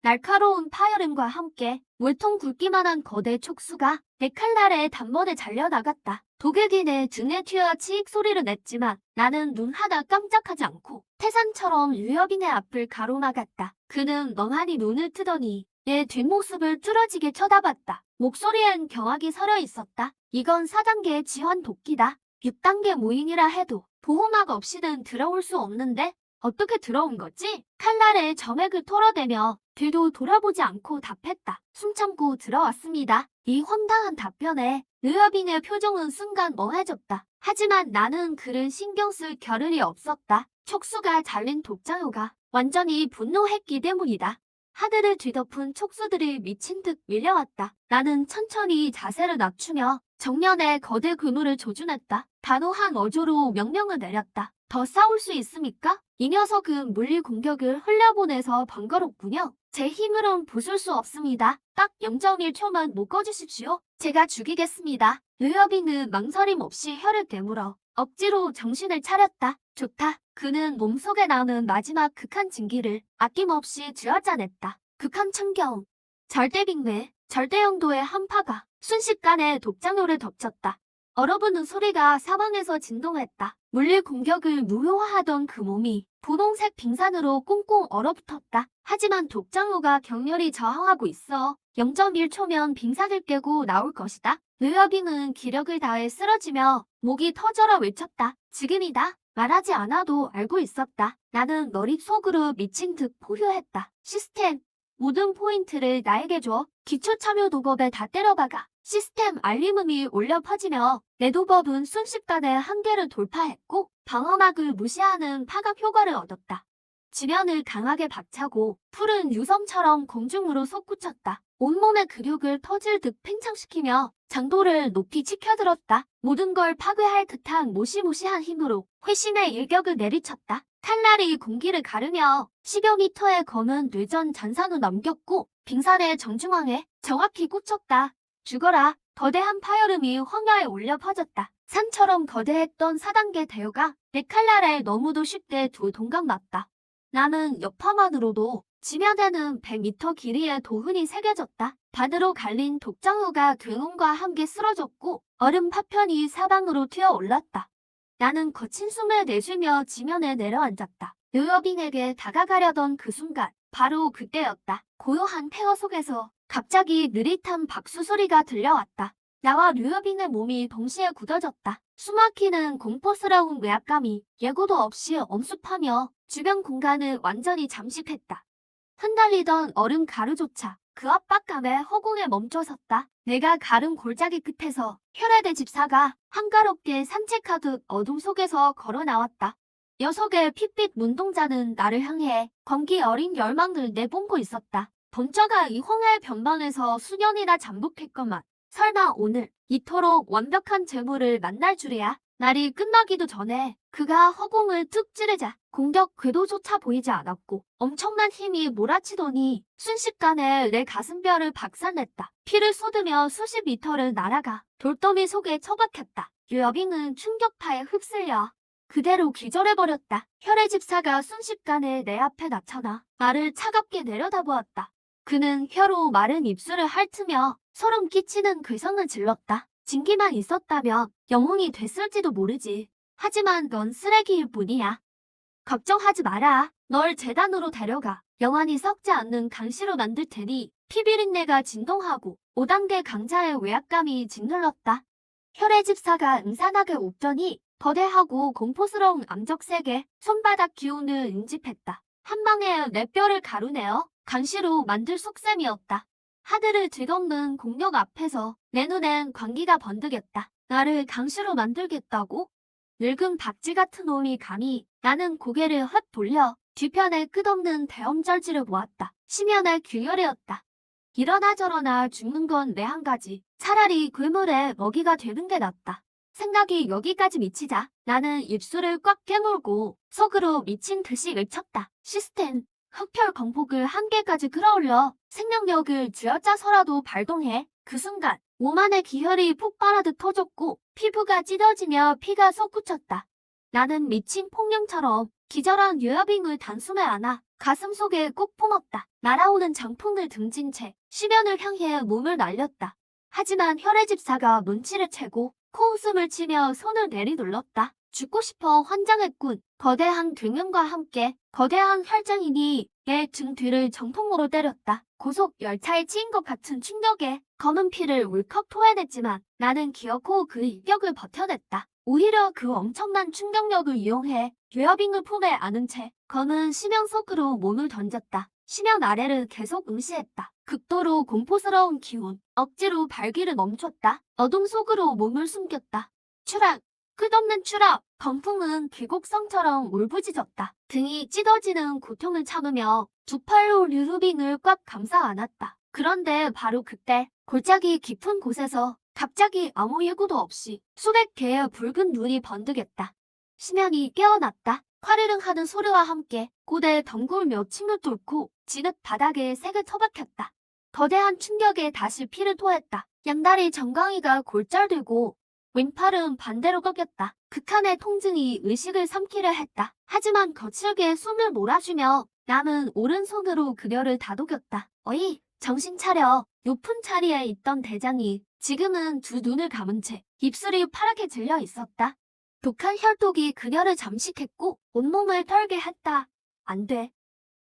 날카로운 파열음과 함께 물통 굵기만한 거대 촉수가 내 칼날에 단번에 잘려나갔다. 독일인의 등에 튀어 치익 소리를 냈지만 나는 눈 하나 깜짝하지 않고 태산처럼 류여빈의 앞을 가로막았다. 그는 멍하니 눈을 뜨더니 내 뒷모습을 뚫어지게 쳐다봤다. 목소리엔 경악이 서려 있었다. 이건 4단계의 지환 도끼다. 6단계 무인이라 해도 보호막 없이는 들어올 수 없는데 어떻게 들어온 거지? 칼날에 점액을 털어대며 뒤도 돌아보지 않고 답했다. 숨 참고 들어왔습니다. 이 황당한 답변에 류여빈의 표정은 순간 멍해졌다. 하지만 나는 그를 신경 쓸 겨를이 없었다. 촉수가 잘린 독장우가 완전히 분노했기 때문이다. 하늘을 뒤덮은 촉수들이 미친 듯 밀려왔다. 나는 천천히 자세를 낮추며 정면에 거대 그물을 조준했다. 단호한 어조로 명령을 내렸다. 더 싸울 수 있습니까? 이 녀석은 물리 공격을 흘려보내서 번거롭군요. 제 힘으론 부술 수 없습니다. 딱 0.1초만 묶어주십시오. 제가 죽이겠습니다. 르여빈은 망설임 없이 혀를 깨물어 억지로 정신을 차렸다. 좋다. 그는 몸속에 나오는 마지막 극한 진기를 아낌없이 쥐어짜냈다. 극한 참경, 절대빙매, 절대영도의 한파가 순식간에 독장요를 덮쳤다. 얼어붙는 소리가 사방에서 진동했다. 물리 공격을 무효화하던 그 몸이 분홍색 빙산으로 꽁꽁 얼어붙었다. 하지만 독장우가 격렬히 저항하고 있어 0.1초면 빙산을 깨고 나올 것이다. 르여빙은 기력을 다해 쓰러지며 목이 터져라 외쳤다. 지금이다. 말하지 않아도 알고 있었다. 나는 머릿속으로 미친 듯 포효했다. 시스템, 모든 포인트를 나에게 줘. 기초 참여 도법에 다 때려박아. 시스템 알림음이 울려 퍼지며 내 도법은 순식간에 한계를 돌파했고 방어막을 무시하는 파갑 효과를 얻었다. 지면을 강하게 박차고 푸른 유성처럼 공중으로 솟구쳤다. 온몸의 근육을 터질 듯 팽창시키며 장도를 높이 치켜들었다. 모든 걸 파괴할 듯한 모시모시한 힘으로 회심의 일격을 내리쳤다. 칼날이 공기를 가르며 10여 미터의 검은 뇌전 잔상을 넘겼고 빙산의 정중앙에 정확히 꽂혔다. 죽어라. 거대한 파열음이 황야에 울려 퍼졌다. 산처럼 거대했던 4단계 대요가 내 칼날에 너무도 쉽게 동강났다. 나는 여파만으로도 지면에는 100m 길이의 도훈이 새겨졌다. 반으로 갈린 독장우가 등운과 함께 쓰러졌고 얼음 파편이 사방으로 튀어올랐다. 나는 거친 숨을 내쉬며 지면에 내려앉았다. 르여빈에게 다가가려던 그 순간 바로 그때였다. 고요한 폐허 속에서 갑자기 느릿한 박수 소리가 들려왔다. 나와 르여빈의 몸이 동시에 굳어졌다. 숨막히는 공포스러운 외압감이 예고도 없이 엄습하며 주변 공간을 완전히 잠식했다. 흩날리던 얼음 가루조차 그 압박감에 허공에 멈춰섰다. 내가 가른 골짜기 끝에서 혈액의 집사가 한가롭게 산책하듯 어둠 속에서 걸어 나왔다. 녀석의 핏빛 눈동자는 나를 향해 건기 어린 열망을 내뿜고 있었다. 번쩍아 이 황야의 변방에서 수년이나 잠복했건만 설마 오늘 이토록 완벽한 재물을 만날 줄이야. 날이 끝나기도 전에 그가 허공을 툭 찌르자 공격 궤도조차 보이지 않았고 엄청난 힘이 몰아치더니 순식간에 내 가슴뼈를 박살냈다. 피를 쏟으며 수십 미터를 날아가 돌더미 속에 처박혔다. 르여빈은 충격파에 휩쓸려 그대로 기절해버렸다. 혈의 집사가 순식간에 내 앞에 나타나 나를 차갑게 내려다보았다. 그는 혀로 마른 입술을 핥으며 소름 끼치는 괴성을 질렀다. 진기만 있었다면 영웅이 됐을지도 모르지. 하지만 넌 쓰레기일 뿐이야. 걱정하지 마라. 널 재단으로 데려가 영원히 썩지 않는 강시로 만들 테니. 피비린내가 진동하고 5단계 강자의 외압감이 짓눌렀다. 혈의 집사가 음산하게 웃더니 거대하고 공포스러운 암적색에 손바닥 기운을 응집했다. 한 방에 내 뼈를 가루내어 강시로 만들 속셈이었다. 하늘을 뒤덮는 공력 앞에서 내 눈엔 광기가 번득였다. 나를 강시로 만들겠다고? 늙은 박쥐 같은 놈이 감히. 나는 고개를 헛 돌려 뒤편에 끝없는 대엄절지를 보았다. 심연의 균열이었다. 이러나 저러나 죽는 건 내 한 가지. 차라리 괴물의 먹이가 되는 게 낫다. 생각이 여기까지 미치자 나는 입술을 꽉 깨물고 속으로 미친 듯이 외쳤다. 시스템, 흑별 공폭을 한계까지 끌어올려 생명력을 쥐어짜서라도 발동해. 그 순간 몸 안의 기혈이 폭발하듯 터졌고 피부가 찢어지며 피가 솟구쳤다. 나는 미친 폭령처럼 기절한 르여빈을 단숨에 안아 가슴 속에 꼭 품었다. 날아오는 장풍을 등진 채 시면을 향해 몸을 날렸다. 하지만 혈의 집사가 눈치를 채고 코웃음을 치며 손을 내리눌렀다. 죽고 싶어 환장했군. 거대한 등용과 함께 거대한 혈장인이 내 등 뒤를 정통으로 때렸다. 고속 열차에 치인 것 같은 충격에 검은 피를 울컥 토해냈지만 나는 기어코 그 인격을 버텨냈다. 오히려 그 엄청난 충격력을 이용해 르여빈을 품에 안은 채 검은 심연 속으로 몸을 던졌다. 심연 아래를 계속 응시했다. 극도로 공포스러운 기운, 억지로 발기를 멈췄다. 어둠 속으로 몸을 숨겼다. 추락! 끝없는 추락, 덩풍은 귀곡성처럼 울부짖었다. 등이 찢어지는 고통을 참으며 두 팔로 류루빙을 꽉 감싸 안았다. 그런데 바로 그때 골짜기 깊은 곳에서 갑자기 아무 예고도 없이 수백 개의 붉은 눈이 번득였다. 심연이 깨어났다. 화르릉 하는 소리와 함께 고대 덩굴 몇 층을 뚫고 진흙 바닥에 색을 처박혔다. 거대한 충격에 다시 피를 토했다. 양다리 정강이가 골절되고 왼팔은 반대로 꺾였다. 극한의 통증이 의식을 삼키려 했다. 하지만 거칠게 숨을 몰아주며 남은 오른손으로 그녀를 다독였다. 어이, 정신 차려. 높은 자리에 있던 대장이 지금은 두 눈을 감은 채 입술이 파랗게 질려 있었다. 독한 혈독이 그녀를 잠식했고 온몸을 떨게 했다. 안 돼.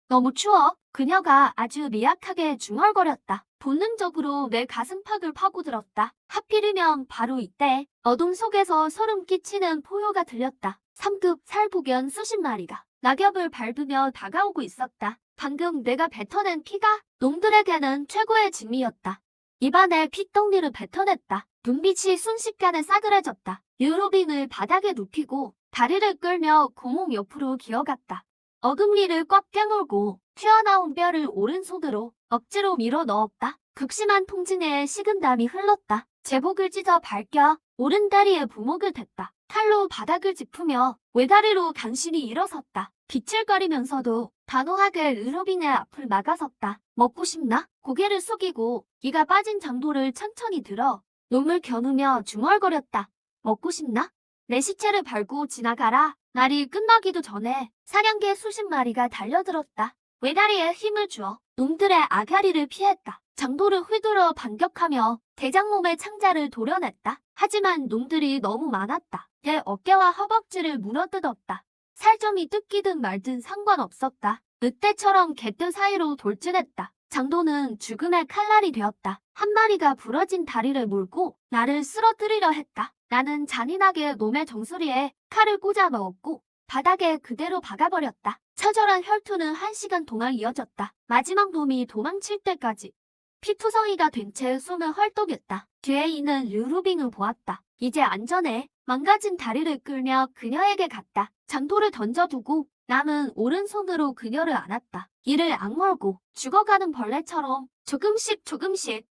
너무 추워. 그녀가 아주 미약하게 중얼거렸다. 본능적으로 내 가슴팍을 파고들었다. 하필이면 바로 이때 어둠 속에서 소름 끼치는 포효가 들렸다. 3급 살복연 수십 마리가 낙엽을 밟으며 다가오고 있었다. 방금 내가 뱉어낸 피가 놈들에게는 최고의 진미였다. 입안에 핏덩이를 뱉어냈다. 눈빛이 순식간에 싸그라졌다. 유로빙을 바닥에 눕히고 다리를 끌며 고목 옆으로 기어갔다. 어금니를 꽉 깨물고 튀어나온 뼈를 오른손으로 억지로 밀어 넣었다. 극심한 통증에 식은땀이 흘렀다. 제복을 찢어 밝혀 오른다리에 부목을 댔다. 칼로 바닥을 짚으며 외다리로 간신히 일어섰다. 비칠거리면서도 단호하게 르로빈의 앞을 막아섰다. 먹고 싶나? 고개를 숙이고 기가 빠진 장도를 천천히 들어 놈을 겨누며 중얼거렸다. 먹고 싶나? 내 시체를 밟고 지나가라. 날이 끝나기도 전에 사냥개 수십 마리가 달려들었다. 외다리에 힘을 주어 놈들의 아가리를 피했다. 장도를 휘둘러 반격하며 대장 몸의 창자를 도려냈다. 하지만 놈들이 너무 많았다. 내 어깨와 허벅지를 물어뜯었다. 살점이 뜯기든 말든 상관없었다. 늑대처럼 개뜰 사이로 돌진했다. 장도는 죽음의 칼날이 되었다. 한 마리가 부러진 다리를 물고 나를 쓰러뜨리려 했다. 나는 잔인하게 놈의 정수리에 칼을 꽂아 넣었고 바닥에 그대로 박아버렸다. 처절한 혈투는 1시간 동안 이어졌다. 마지막 놈이 도망칠 때까지 피투성이가 된 채 숨을 헐떡였다. 뒤에 있는 류루빙을 보았다. 이제 안전해. 망가진 다리를 끌며 그녀에게 갔다. 장도를 던져두고 남은 오른손으로 그녀를 안았다. 이를 악물고 죽어가는 벌레처럼 조금씩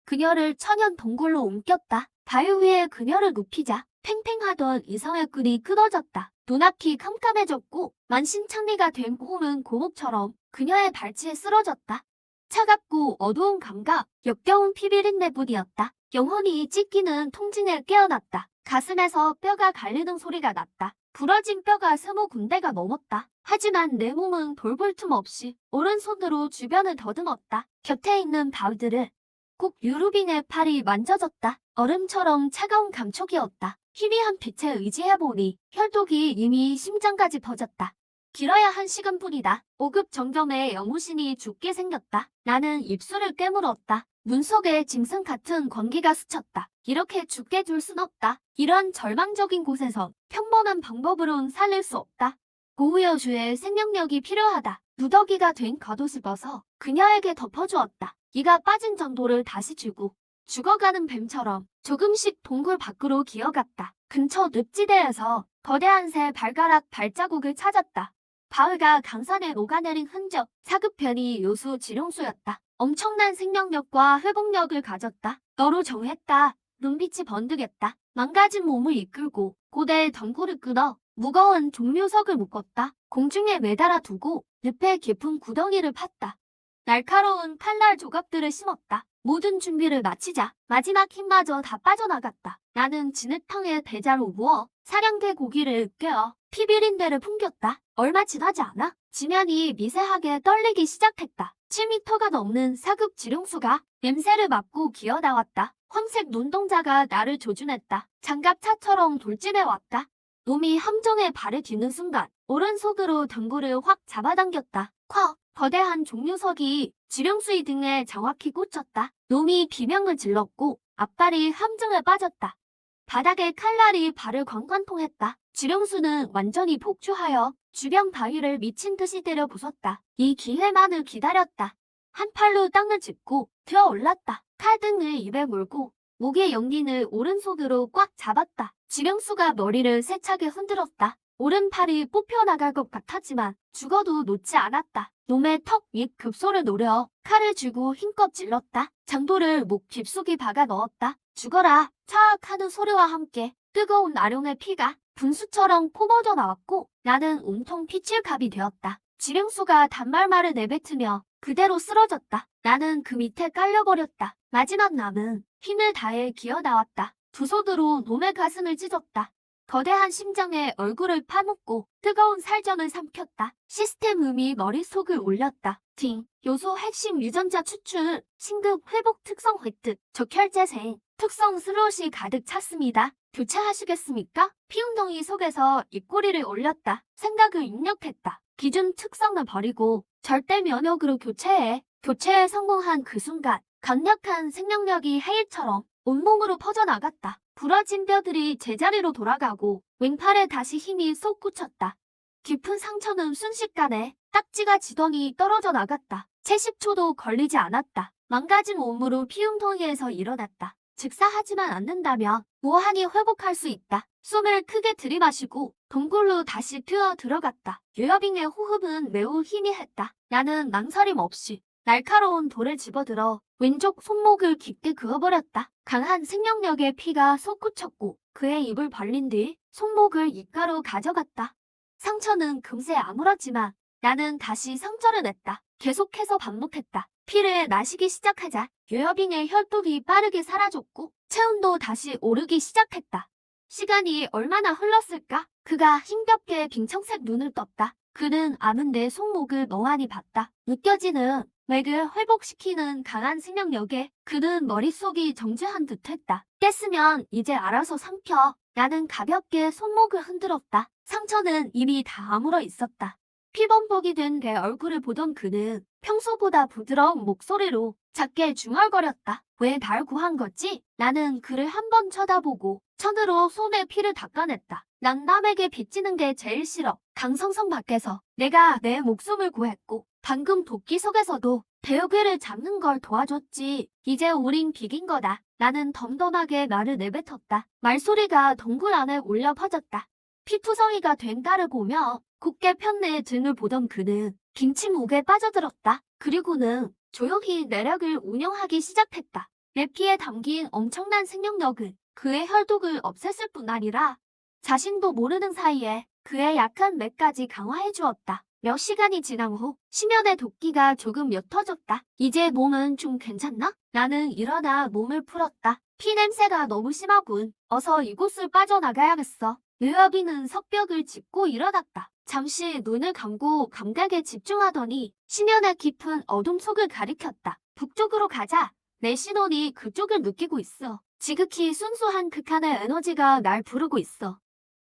그녀를 천연 동굴로 옮겼다. 바위 위에 그녀를 눕히자 팽팽하던 이성의 끈이 끊어졌다. 눈앞이 캄캄해졌고 만신창리가 된 홈은 고목처럼 그녀의 발치에 쓰러졌다. 차갑고 어두운 감각, 역겨운 피비린내뿐이었다. 영혼이 찢기는 통증에 깨어났다. 가슴에서 뼈가 갈리는 소리가 났다. 부러진 뼈가 20군데가 넘었다. 하지만 내 몸은 돌볼 틈 없이 오른손으로 주변을 더듬었다. 곁에 있는 바위들을 꼭 유루빈의 팔이 만져졌다. 얼음처럼 차가운 감촉이었다. 희미한 빛에 의지해보니 혈독이 이미 심장까지 퍼졌다. 길어야 1시간뿐이다. 5급 정점에 영우신이 죽게 생겼다. 나는 입술을 깨물었다. 눈 속에 짐승 같은 권기가 스쳤다. 이렇게 죽게 둘 순 없다. 이런 절망적인 곳에서 평범한 방법으론 살릴 수 없다. 고우여주의 생명력이 필요하다. 누더기가 된 겉옷을 벗어 그녀에게 덮어주었다. 이가 빠진 정도를 다시 쥐고 죽어가는 뱀처럼 조금씩 동굴 밖으로 기어갔다. 근처 늪지대에서 거대한 새 발가락 발자국을 찾았다. 바위가 강산에 녹아내린 흔적, 사급변이 요수 지룡수였다. 엄청난 생명력과 회복력을 가졌다. 너로 정했다. 눈빛이 번득였다. 망가진 몸을 이끌고 고대의 덩굴을 끊어 무거운 종묘석을 묶었다. 공중에 매달아 두고 늪에 깊은 구덩이를 팠다. 날카로운 칼날 조각들을 심었다. 모든 준비를 마치자 마지막 힘마저 다 빠져나갔다. 나는 진흙탕에 대자로 누워 사냥개 고기를 으깨어 피비린내를 풍겼다. 얼마 지나지 않아 지면이 미세하게 떨리기 시작했다. 7m가 넘는 4급 지룡수가 냄새를 맡고 기어나왔다. 황색 눈동자가 나를 조준했다. 장갑차처럼 돌진해왔다. 놈이 함정에 발을 딛는 순간 오른손으로 덩굴을 확 잡아당겼다. 콱! 거대한 종류석이 지룡수의 등에 정확히 꽂혔다. 놈이 비명을 질렀고 앞발이 함정에 빠졌다. 바닥에 칼날이 발을 광관통했다. 지룡수는 완전히 폭주하여 주변 바위를 미친 듯이 때려 부쉈다. 이 기회만을 기다렸다. 한 팔로 땅을 짚고 뛰어올랐다. 칼등을 입에 물고 목의 연기는 오른손으로 꽉 잡았다. 지령수가 머리를 세차게 흔들었다. 오른팔이 뽑혀나갈 것 같았지만 죽어도 놓지 않았다. 놈의 턱 윗 급소를 노려 칼을 쥐고 힘껏 찔렀다. 장도를 목 깊숙이 박아 넣었다. 죽어라. 차악 하는 소리와 함께 뜨거운 나룡의 피가 분수처럼 퍼져 나왔고 나는 온통 피칠갑이 되었다. 지령수가 단말말을 내뱉으며 그대로 쓰러졌다. 나는 그 밑에 깔려버렸다. 마지막 남은 힘을 다해 기어나왔다. 두 손으로 놈의 가슴을 찢었다. 거대한 심장에 얼굴을 파묻고 뜨거운 살점을 삼켰다. 시스템 음이 머릿속을 올렸다. 팅, 요소 핵심 유전자 추출, 신급 회복 특성 획득, 적혈재생, 특성 슬롯이 가득 찼습니다. 교체하시겠습니까? 피웅덩이 속에서 입꼬리를 올렸다. 생각을 입력했다. 기준 특성을 버리고 절대 면역으로 교체해. 교체에 성공한 그 순간 강력한 생명력이 해일처럼 온몸으로 퍼져나갔다. 부러진 뼈들이 제자리로 돌아가고 왼팔에 다시 힘이 솟구쳤다. 깊은 상처는 순식간에 딱지가 지덩이 떨어져 나갔다. 채식초도 걸리지 않았다. 망가진 몸으로 피움덩이에서 일어났다. 즉사하지만 않는다면 무한히 회복할 수 있다. 숨을 크게 들이마시고 동굴로 다시 뛰어 들어갔다. 유여빙의 호흡은 매우 희미했다. 나는 망설임 없이 날카로운 돌을 집어들어 왼쪽 손목을 깊게 그어버렸다. 강한 생명력의 피가 솟구쳤고 그의 입을 벌린 뒤 손목을 입가로 가져갔다. 상처는 금세 아물었지만 나는 다시 상처를 냈다. 계속해서 반복했다. 피를 마시기 시작하자 유여빙의 혈독이 빠르게 사라졌고 체온도 다시 오르기 시작했다. 시간이 얼마나 흘렀을까? 그가 힘겹게 빙청색 눈을 떴다. 그는 아문 내 손목을 멍하니 봤다. 느껴지는 맥을 회복시키는 강한 생명력에 그는 머릿속이 정지한 듯했다. 깼으면 이제 알아서 삼켜. 나는 가볍게 손목을 흔들었다. 상처는 이미 다 아물어 있었다. 피범벅이 된 내 얼굴을 보던 그는 평소보다 부드러운 목소리로 작게 중얼거렸다. 왜 날 구한 거지? 나는 그를 한 번 쳐다보고 천으로 손에 피를 닦아냈다. 난 남에게 빚지는 게 제일 싫어. 강성성 밖에서 내가 내 목숨을 구했고 방금 도끼 속에서도 대여괴를 잡는 걸 도와줬지. 이제 우린 비긴 거다. 나는 덤덤하게 말을 내뱉었다. 말소리가 동굴 안에 울려 퍼졌다. 피투성이가 된 딸을 보며 굳게 편 내 등을 보던 그는 김치묵에 빠져들었다. 그리고는 조용히 내력을 운영하기 시작했다. 내 피에 담긴 엄청난 생명력은 그의 혈독을 없앴을 뿐 아니라 자신도 모르는 사이에 그의 약한 맥까지 강화해 주었다. 몇 시간이 지난 후 심연의 도끼가 조금 옅어졌다. 이제 몸은 좀 괜찮나? 나는 일어나 몸을 풀었다. 피 냄새가 너무 심하군. 어서 이곳을 빠져나가야겠어. 유여비는 석벽을 짚고 일어났다. 잠시 눈을 감고 감각에 집중하더니 심연의 깊은 어둠 속을 가리켰다. 북쪽으로 가자. 내 신혼이 그쪽을 느끼고 있어. 지극히 순수한 극한의 에너지가 날 부르고 있어.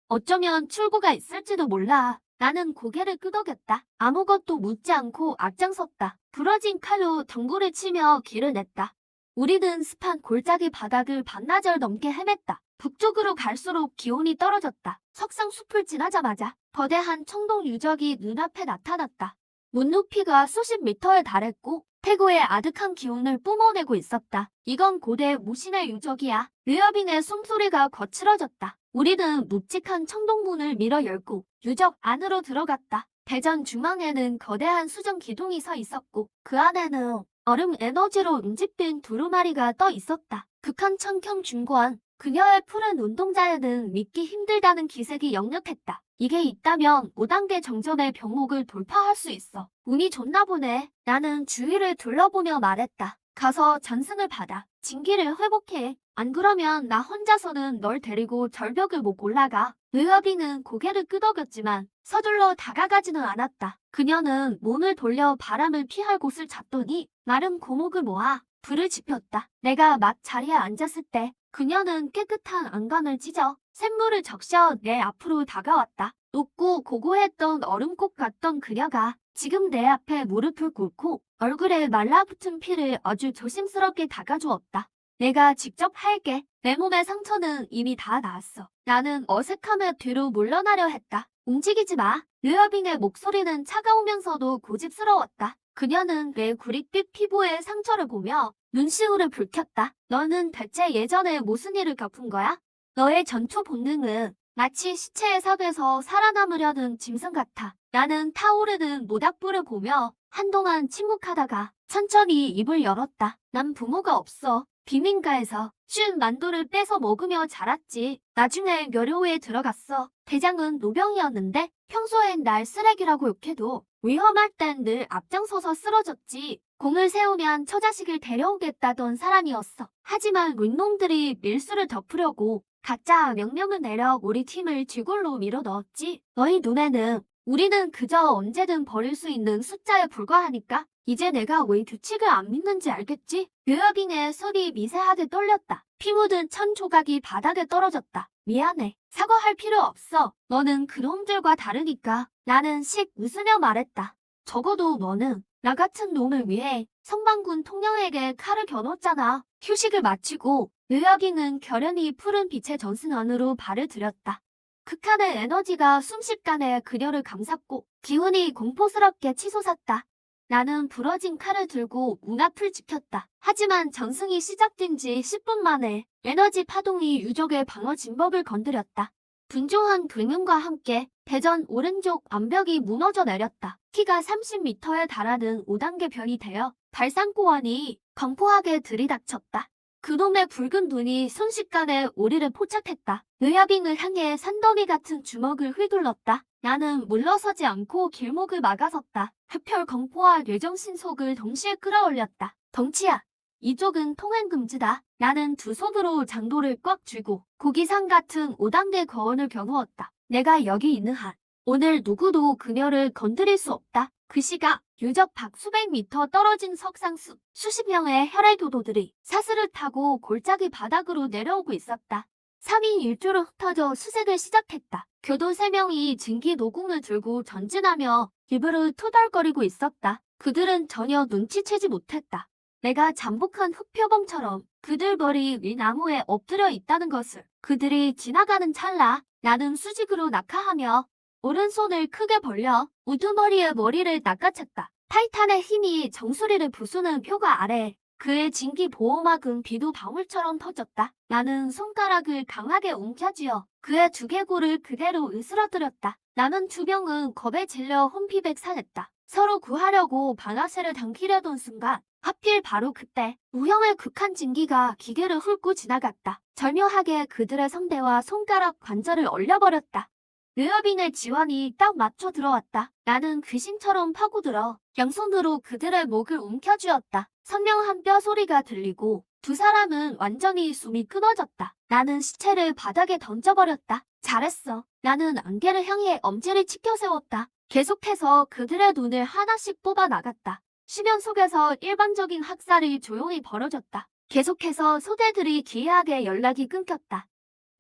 어쩌면 출구가 있을지도 몰라. 나는 고개를 끄덕였다. 아무것도 묻지 않고 앞장섰다. 부러진 칼로 덩굴을 치며 길을 냈다. 우리는 습한 골짜기 바닥을 반나절 넘게 헤맸다. 북쪽으로 갈수록 기온이 떨어졌다. 석상 숲을 지나자마자 거대한 청동 유적이 눈앞에 나타났다. 문높이가 수십 미터에 달했고 태고의 아득한 기운을 뿜어내고 있었다. 이건 고대 무신의 유적이야. 류여빙의 숨소리가 거칠어졌다. 우리는 묵직한 청동문을 밀어 열고 유적 안으로 들어갔다. 대전 중앙에는 거대한 수정 기둥이 서 있었고 그 안에는 얼음 에너지로 응집된 두루마리가 떠 있었다. 극한 천경 중고한 그녀의 푸른 눈동자에는 믿기 힘들다는 기색이 역력했다. 이게 있다면 5단계 정점의 병목을 돌파할 수 있어. 운이 좋나 보네. 나는 주위를 둘러보며 말했다. 가서 전승을 받아. 진기를 회복해. 안 그러면 나 혼자서는 널 데리고 절벽을 못 올라가. 의협이는 고개를 끄덕였지만 서둘러 다가가지는 않았다. 그녀는 몸을 돌려 바람을 피할 곳을 찾더니 마른 고목을 모아 불을 지폈다. 내가 막 자리에 앉았을 때 그녀는 깨끗한 안감을 찢어 샘물을 적셔 내 앞으로 다가왔다. 높고 고고했던 얼음꽃 같던 그녀가 지금 내 앞에 무릎을 꿇고 얼굴에 말라붙은 피를 아주 조심스럽게 닦아주었다. 내가 직접 할게. 내 몸의 상처는 이미 다 나았어. 나는 어색함에 뒤로 물러나려 했다. 움직이지 마. 류여빙의 목소리는 차가우면서도 고집스러웠다. 그녀는 내 구릿빛 피부의 상처를 보며 눈시울을 붉혔다. 너는 대체 예전에 무슨 일을 겪은 거야? 너의 전투 본능은 마치 시체의 삽에서 살아남으려는 짐승 같아. 나는 타오르는 모닥불을 보며 한동안 침묵하다가 천천히 입을 열었다. 난 부모가 없어. 비민가에서 쉰 만도를 뺏어 먹으며 자랐지. 나중에 묘료에 들어갔어. 대장은 노병이었는데 평소엔 날 쓰레기라고 욕해도 위험할 땐 늘 앞장서서 쓰러졌지. 공을 세우면 처자식을 데려오겠다던 사람이었어. 하지만 윗놈들이 밀수를 덮으려고 각자 명령을 내려 우리 팀을 쥐골로 밀어 넣었지. 너희 눈에는 우리는 그저 언제든 버릴 수 있는 숫자에 불과하니까 이제 내가 왜 규칙을 안 믿는지 알겠지? 류여빙의 손이 미세하게 떨렸다. 피 묻은 천 조각이 바닥에 떨어졌다. 미안해. 사과할 필요 없어. 너는 그놈들과 다르니까. 나는 씩 웃으며 말했다. 적어도 너는 나 같은 놈을 위해 성방군 통령에게 칼을 겨눴잖아. 휴식을 마치고 류여빙은 결연히 푸른 빛의 전승 안으로 발을 들였다. 극한의 에너지가 순식간에 그녀를 감쌌고 기운이 공포스럽게 치솟았다. 나는 부러진 칼을 들고 문 앞을 지켰다. 하지만 전승이 시작된 지 10분 만에 에너지 파동이 유적의 방어 진법을 건드렸다. 분주한 굉음과 함께 대전 오른쪽 암벽이 무너져 내렸다. 키가 30m에 달하는 5단계 변이 되어 발상고원이 광포하게 들이닥쳤다. 그놈의 붉은 눈이 순식간에 우리를 포착했다. 류여빙을 향해 산더미 같은 주먹을 휘둘렀다. 나는 물러서지 않고 길목을 막아섰다. 흡혈 공포와 뇌정신속을 동시에 끌어올렸다. 덩치야, 이쪽은 통행 금지다. 나는 두 손으로 장도를 꽉 쥐고 고기상 같은 5단계 거원을 겨누었다. 내가 여기 있는 한 오늘 누구도 그녀를 건드릴 수 없다. 그 시각 유적 밖 수백 미터 떨어진 석상수 수십 명의 혈액교도들이 사슬을 타고 골짜기 바닥으로 내려오고 있었다. 3인 1조로 흩어져 수색을 시작했다. 교도 3명이 증기 노궁을 들고 전진하며 입으로 투덜거리고 있었다. 그들은 전혀 눈치채지 못했다. 내가 잠복한 흑표범처럼 그들 머리 위 나무에 엎드려 있다는 것을. 그들이 지나가는 찰나 나는 수직으로 낙하하며 오른손을 크게 벌려 우두머리에 머리를 낚아챘다. 타이탄의 힘이 정수리를 부수는 표가 아래 그의 진기 보호막은 비도 방울처럼 터졌다. 나는 손가락을 강하게 움켜쥐어 그의 두개골을 그대로 으스러뜨렸다. 남은 두 명은 겁에 질려 혼비백산했다. 서로 구하려고 방아쇠를 당기려던 순간 하필 바로 그때 우형의 극한 진기가 기계를 훑고 지나갔다. 절묘하게 그들의 성대와 손가락 관절을 얼려버렸다. 류여빙의 지원이 딱 맞춰 들어왔다. 나는 귀신처럼 파고들어 양손으로 그들의 목을 움켜쥐었다. 선명한 뼈 소리가 들리고 두 사람은 완전히 숨이 끊어졌다. 나는 시체를 바닥에 던져버렸다. 잘했어. 나는 안개를 향해 엄지를 치켜 세웠다. 계속해서 그들의 눈을 하나씩 뽑아 나갔다. 수면 속에서 일반적인 학살이 조용히 벌어졌다. 계속해서 소대들이 기이하게 연락이 끊겼다.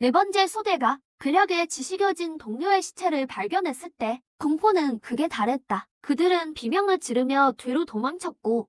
네 번째 소대가 근력에 지식여진 동료의 시체를 발견했을 때 공포는 극에 달했다. 그들은 비명을 지르며 뒤로 도망쳤고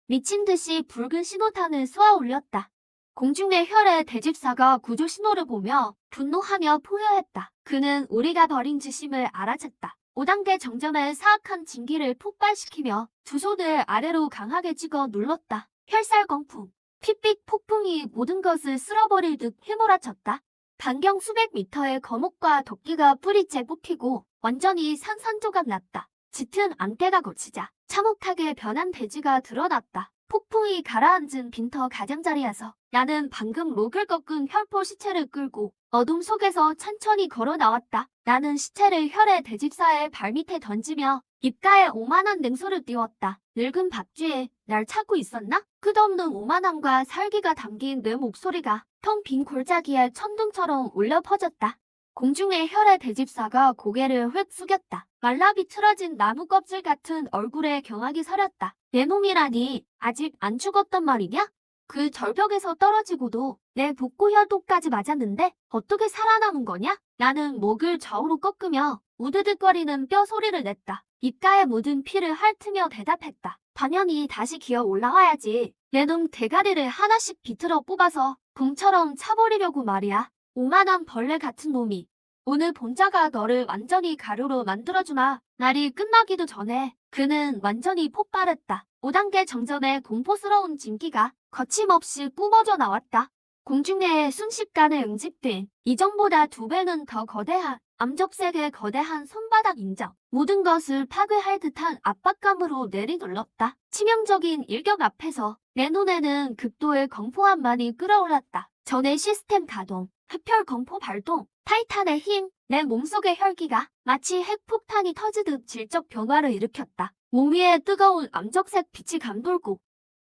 미친 듯이 붉은 신호탄을 쏘아 올렸다. 공중의 혈의 대집사가 구조 신호를 보며 분노하며 포효했다. 그는 우리가 벌인 지심을 알아챘다. 5단계 정점의 사악한 진기를 폭발시키며 두 손을 아래로 강하게 찍어 눌렀다. 혈살광풍, 핏빛 폭풍이 모든 것을 쓸어버릴 듯 휘몰아쳤다. 반경 수백 미터의 거목과 도끼가 뿌리째 뽑히고 완전히 산산조각 났다. 짙은 안개가 걷히자 참혹하게 변한 대지가 드러났다. 폭풍이 가라앉은 빈터 가장자리에서 나는 방금 목을 꺾은 혈포 시체를 끌고 어둠 속에서 천천히 걸어 나왔다. 나는 시체를 혈의 대집사의 발밑에 던지며 입가에 오만한 냉소를 띄웠다. 늙은 박쥐에 날 찾고 있었나? 끝없는 오만함과 살기가 담긴 내 목소리가 텅 빈 골짜기에 천둥처럼 울려 퍼졌다. 공중의 혈의 대집사가 고개를 휙 숙였다. 말라 비틀어진 나무 껍질 같은 얼굴에 경악이 서렸다. 내 놈이라니 아직 안 죽었단 말이냐? 그 절벽에서 떨어지고도 내 복고 혈도까지 맞았는데 어떻게 살아남은 거냐? 나는 목을 좌우로 꺾으며 우드득거리는 뼈 소리를 냈다. 입가에 묻은 피를 핥으며 대답했다. 당연히 다시 기어 올라와야지. 내 놈 대가리를 하나씩 비틀어 뽑아서 붕처럼 차버리려고 말이야. 오만한 벌레 같은 놈이. 오늘 본자가 너를 완전히 가루로 만들어주마. 날이 끝나기도 전에 그는 완전히 폭발했다. 5단계 정전에 공포스러운 진기가 거침없이 뿜어져 나왔다. 공중에 순식간에 응집된 이전보다 2배는 더 거대한 암적색의 거대한 손바닥 인장. 모든 것을 파괴할 듯한 압박감으로 내리눌렀다. 치명적인 일격 앞에서 내 눈에는 극도의 공포함만이 끌어올랐다. 전의 시스템 가동, 흡혈 공포 발동, 타이탄의 힘, 내 몸속의 혈기가 마치 핵폭탄이 터지듯 질적 변화를 일으켰다. 몸 위에 뜨거운 암적색 빛이 감돌고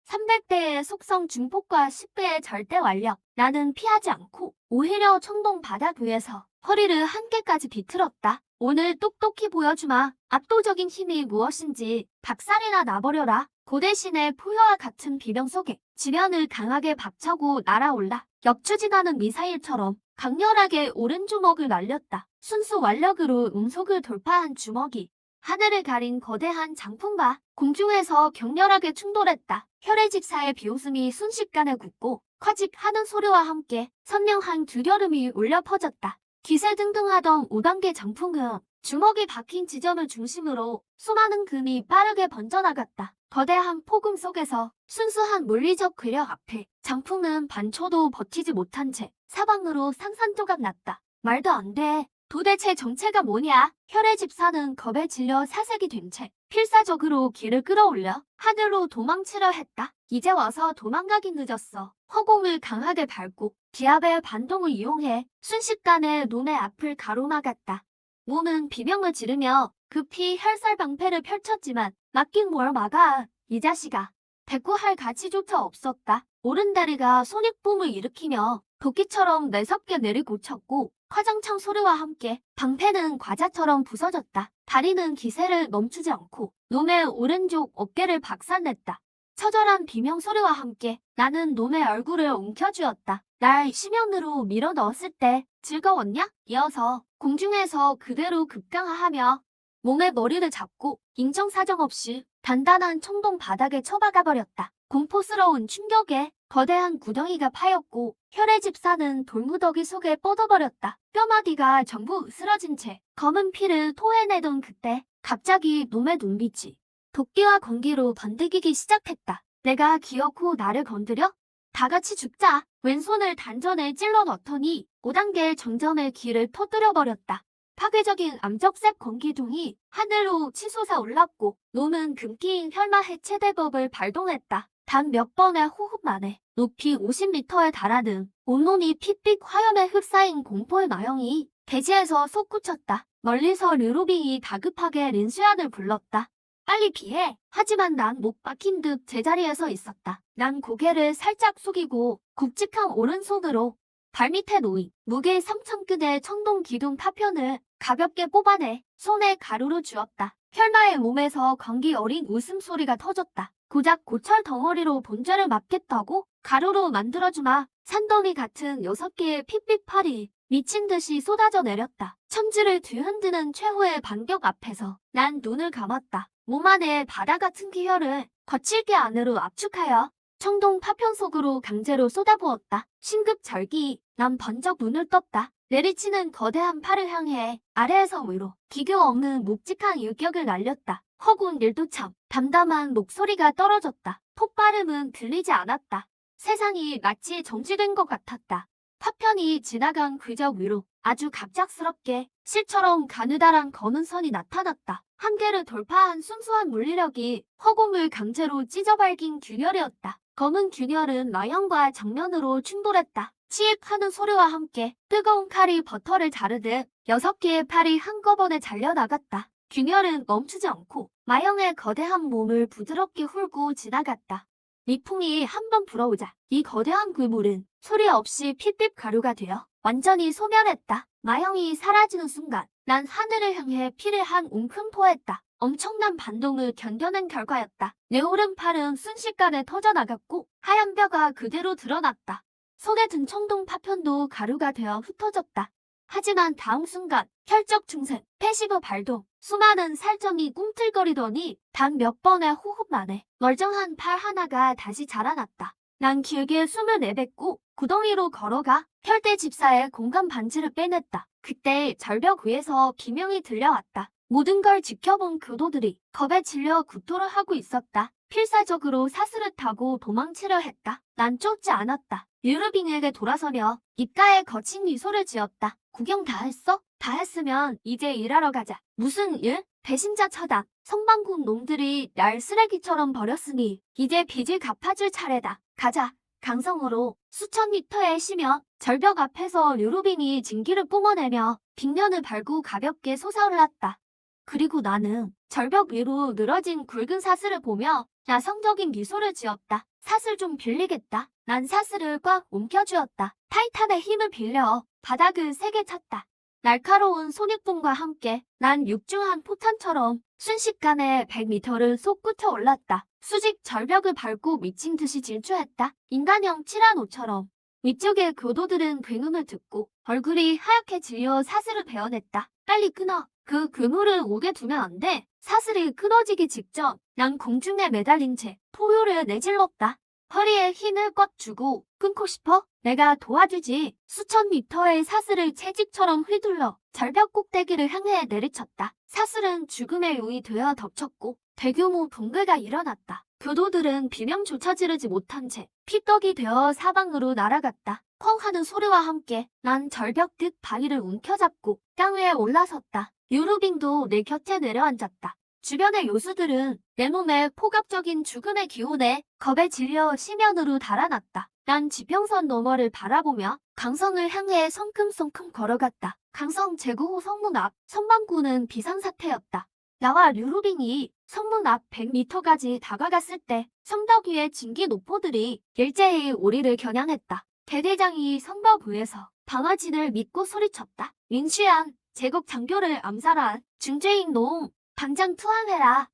300배의 속성 증폭과 10배의 절대 완력. 나는 피하지 않고 오히려 청동 바닥 위에서 허리를 한개까지 비틀었다. 오늘 똑똑히 보여주마. 압도적인 힘이 무엇인지 박살이나 나버려라. 고대신의 포효와 같은 비명 속에 지면을 강하게 박차고 날아올라 역추진하는 미사일처럼 강렬하게 오른주먹을 날렸다. 순수 완력으로 음속을 돌파한 주먹이 하늘을 가린 거대한 장풍과 공중에서 격렬하게 충돌했다. 혈액집사의 비웃음이 순식간에 굳고 커직하는 소리와 함께 선명한 두려움이 울려 퍼졌다. 기세등등하던 5단계 장풍은 주먹이 박힌 지점을 중심으로 수많은 금이 빠르게 번져나갔다. 거대한 폭음 속에서 순수한 물리적 괴력 앞에 장풍은 반초도 버티지 못한 채 사방으로 산산조각 났다. 말도 안 돼. 도대체 정체가 뭐냐? 혈액집사는 겁에 질려 사색이 된 채 필사적으로 길을 끌어올려 하늘로 도망치려 했다. 이제 와서 도망가긴 늦었어. 허공을 강하게 밟고 기압의 반동을 이용해 순식간에 눈의 앞을 가로막았다. 몸은 비명을 지르며 급히 혈살방패를 펼쳤지만 막긴 뭘 막아. 이 자식아. 대꾸할 가치조차 없었다. 오른다리가 손익붐을 일으키며 도끼처럼 매섭게 내리꽂혔고 화장창 소리와 함께 방패는 과자처럼 부서졌다. 다리는 기세를 멈추지 않고 놈의 오른쪽 어깨를 박살냈다. 처절한 비명 소리와 함께 나는 놈의 얼굴을 움켜쥐었다. 날 심연으로 밀어 넣었을 때 즐거웠냐? 이어서 공중에서 그대로 급강하하며 몸의 머리를 잡고 인정사정 없이 단단한 청동 바닥에 처박아 버렸다. 공포스러운 충격에 거대한 구덩이가 파였고 혈액집사는 돌무더기 속에 뻗어버렸다. 뼈마디가 전부 으스러진 채 검은 피를 토해내던 그때 갑자기 놈의 눈빛이 도끼와 건기로 번득이기 시작했다. 내가 기어코 나를 건드려? 다 같이 죽자. 왼손을 단전에 찔러 넣더니 5단계 정점의 길을 터뜨려버렸다. 파괴적인 암적색 공기둥이 하늘로 치솟아 올랐고 놈은 금기인 혈마 해체 대법을 발동했다. 단 몇 번의 호흡 만에 높이 50m에 달하는 온몸이 핏빛 화염에 흡사인 공포의 마형이 대지에서 솟구쳤다. 멀리서 르로빙이 다급하게 린수얀을 불렀다. 빨리 피해. 하지만 난 못 박힌 듯 제자리에서 있었다. 난 고개를 살짝 숙이고 굵직한 오른손으로 발밑에 놓인 무게 3,000끈의 청동 기둥 파편을 가볍게 뽑아내 손에 가루로 쥐었다. 혈마의 몸에서 건기 어린 웃음소리가 터졌다. 고작 고철 덩어리로 본죄를 막겠다고? 가루로 만들어주마. 산더미 같은 6개의 핏빛 팔이 미친 듯이 쏟아져 내렸다. 천지를 뒤흔드는 최후의 반격 앞에서 난 눈을 감았다. 몸 안에 바다 같은 기혈을 거칠게 안으로 압축하여 청동 파편 속으로 강제로 쏟아부었다. 신급절기, 난 번쩍 눈을 떴다. 내리치는 거대한 팔을 향해 아래에서 위로 기교 없는 묵직한 일격을 날렸다. 허군 일도참, 담담한 목소리가 떨어졌다. 폭발음은 들리지 않았다. 세상이 마치 정지된 것 같았다. 파편이 지나간 궤적 위로 아주 갑작스럽게 실처럼 가느다란 검은 선이 나타났다. 한계를 돌파한 순수한 물리력이 허공을 강제로 찢어발긴 균열이었다. 검은 균열은 라형과 정면으로 충돌했다. 치익하는 소리와 함께 뜨거운 칼이 버터를 자르듯 6개의 팔이 한꺼번에 잘려나갔다. 균열은 멈추지 않고 마형의 거대한 몸을 부드럽게 훑고 지나갔다. 미풍이 한번 불어오자 이 거대한 괴물은 소리 없이 핏빛 가루가 되어 완전히 소멸했다. 마형이 사라지는 순간 난 하늘을 향해 피를 한 웅큼 토했다. 엄청난 반동을 견뎌낸 결과였다. 내 오른팔은 순식간에 터져나갔고 하얀 뼈가 그대로 드러났다. 손에 든 청동 파편도 가루가 되어 흩어졌다. 하지만 다음 순간 혈적 중생, 패시브 발동, 수많은 살점이 꿈틀거리더니 단 몇 번의 호흡 만에 멀쩡한 팔 하나가 다시 자라났다. 난 길게 숨을 내뱉고 구덩이로 걸어가 혈대 집사의 공간 반지를 빼냈다. 그때 절벽 위에서 비명이 들려왔다. 모든 걸 지켜본 교도들이 겁에 질려 구토를 하고 있었다. 필사적으로 사슬을 타고 도망치려 했다. 난 쫓지 않았다. 유르빙에게 돌아서며 입가에 거친 미소를 지었다. 구경 다 했어? 다 했으면 이제 일하러 가자. 무슨 일? 배신자 처단. 성방군 놈들이 날 쓰레기처럼 버렸으니 이제 빚을 갚아줄 차례다. 가자. 강성으로 수천 미터에 쉬며 절벽 앞에서 유르빙이 진기를 뿜어내며 빗면을 밟고 가볍게 솟아올랐다. 그리고 나는 절벽 위로 늘어진 굵은 사슬을 보며 야성적인 미소를 지었다. 사슬 좀 빌리겠다. 난 사슬을 꽉 움켜쥐었다. 타이탄의 힘을 빌려 바닥을 세게 쳤다. 날카로운 손익분과 함께 난 육중한 포탄처럼 순식간에 100m를 솟구쳐 올랐다. 수직 절벽을 밟고 미친 듯이 질주했다. 인간형 티라노처럼. 위쪽의 교도들은 굉음을 듣고 얼굴이 하얗게 질려 사슬을 베어냈다. 빨리 끊어. 그 그물을 오게 두면 안 돼. 사슬이 끊어지기 직전 난 공중에 매달린 채 포효를 내질렀다. 허리에 힘을 꽉 주고 끊고 싶어? 내가 도와주지. 수천 미터의 사슬을 채찍처럼 휘둘러 절벽 꼭대기를 향해 내리쳤다. 사슬은 죽음의 용이 되어 덮쳤고 대규모 붕괴가 일어났다. 교도들은 비명조차 지르지 못한 채 피떡이 되어 사방으로 날아갔다. 펑 하는 소리와 함께 난 절벽 끝 바위를 움켜잡고 땅 위에 올라섰다. 유르빙도 내 곁에 내려앉았다. 주변의 요수들은 내 몸에 폭압적인 죽음의 기운에 겁에 질려 시면으로 달아났다. 난 지평선 너머를 바라보며 강성을 향해 성큼성큼 걸어갔다. 강성 제구호 성문 앞 선방구는 비상사태였다. 나와 류루빙이 성문 앞 100m까지 다가갔을 때 성벽 위의 진기 노포들이 일제히 우리를 겨냥했다. 대대장이 성벽 위에서 방아진을 믿고 소리쳤다. 윈시안, 제국 장교를 암살한 중죄인 놈, 당장 투항해라.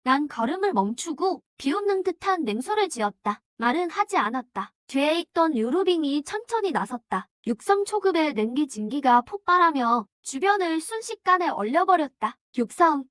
난 걸음을 멈추고 비웃는 듯한 냉소를 지었다. 말은 하지 않았다. 뒤에 있던 유루빙이 천천히 나섰다. 육성 초급의 냉기 진기가 폭발하며 주변을 순식간에 얼려버렸다. 육성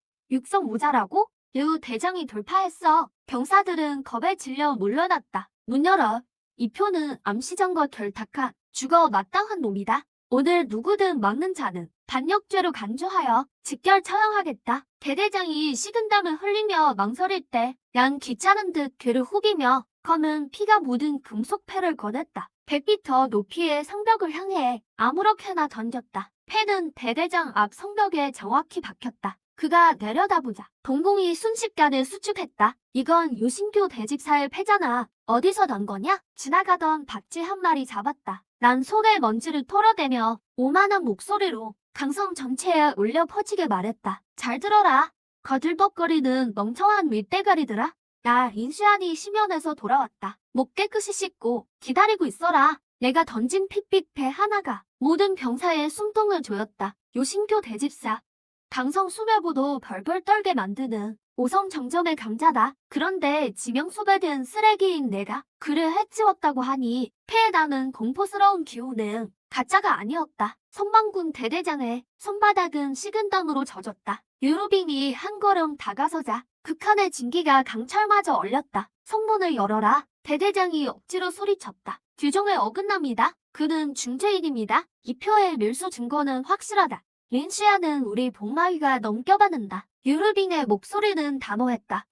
모자라고? 유 대장이 돌파했어. 병사들은 겁에 질려 물러났다. 문 열어. 이 표는 암시장과 결탁한 죽어 마땅한 놈이다. 오늘 누구든 막는 자는 반역죄로 간주하여 직결 처형하겠다. 대대장이 식은땀을 흘리며 망설일 때 난 귀찮은 듯 귀를 후비며 검은 피가 묻은 금속 패를 꺼냈다. 100m 높이의 성벽을 향해 아무렇게나 던졌다. 패는 대대장 앞 성벽에 정확히 박혔다. 그가 내려다보자 동공이 순식간에 수축했다. 이건 유신교 대직사의 패잖아. 어디서 난 거냐? 지나가던 박쥐 한 마리 잡았다. 난 손에 먼지를 털어대며 오만한 목소리로 강성 전체에 울려 퍼지게 말했다. 잘 들어라. 거들벅거리는 멍청한 윗대가리들아. 나 인수안이 심연에서 돌아왔다. 목 깨끗이 씻고 기다리고 있어라. 내가 던진 핏빛 배 하나가 모든 병사의 숨통을 조였다. 요신교 대집사. 강성 수뇌부도 벌벌 떨게 만드는 오성 정점의 강자다. 그런데 지명수배된 쓰레기인 내가 그를 해치웠다고 하니 폐에 나는 공포스러운 기운은 가짜가 아니었다. 선방군 대대장의 손바닥은 식은땀으로 젖었다. 유루빙이 한 걸음 다가서자 극한의 진기가 강철마저 얼렸다. 성문을 열어라. 대대장이 억지로 소리쳤다. 규정에 어긋납니다. 그는 중죄인입니다. 이 표의 밀수 증거는 확실하다. 린시아는 우리 복마위가 넘겨받는다. 유르빙의 목소리는 단호했다.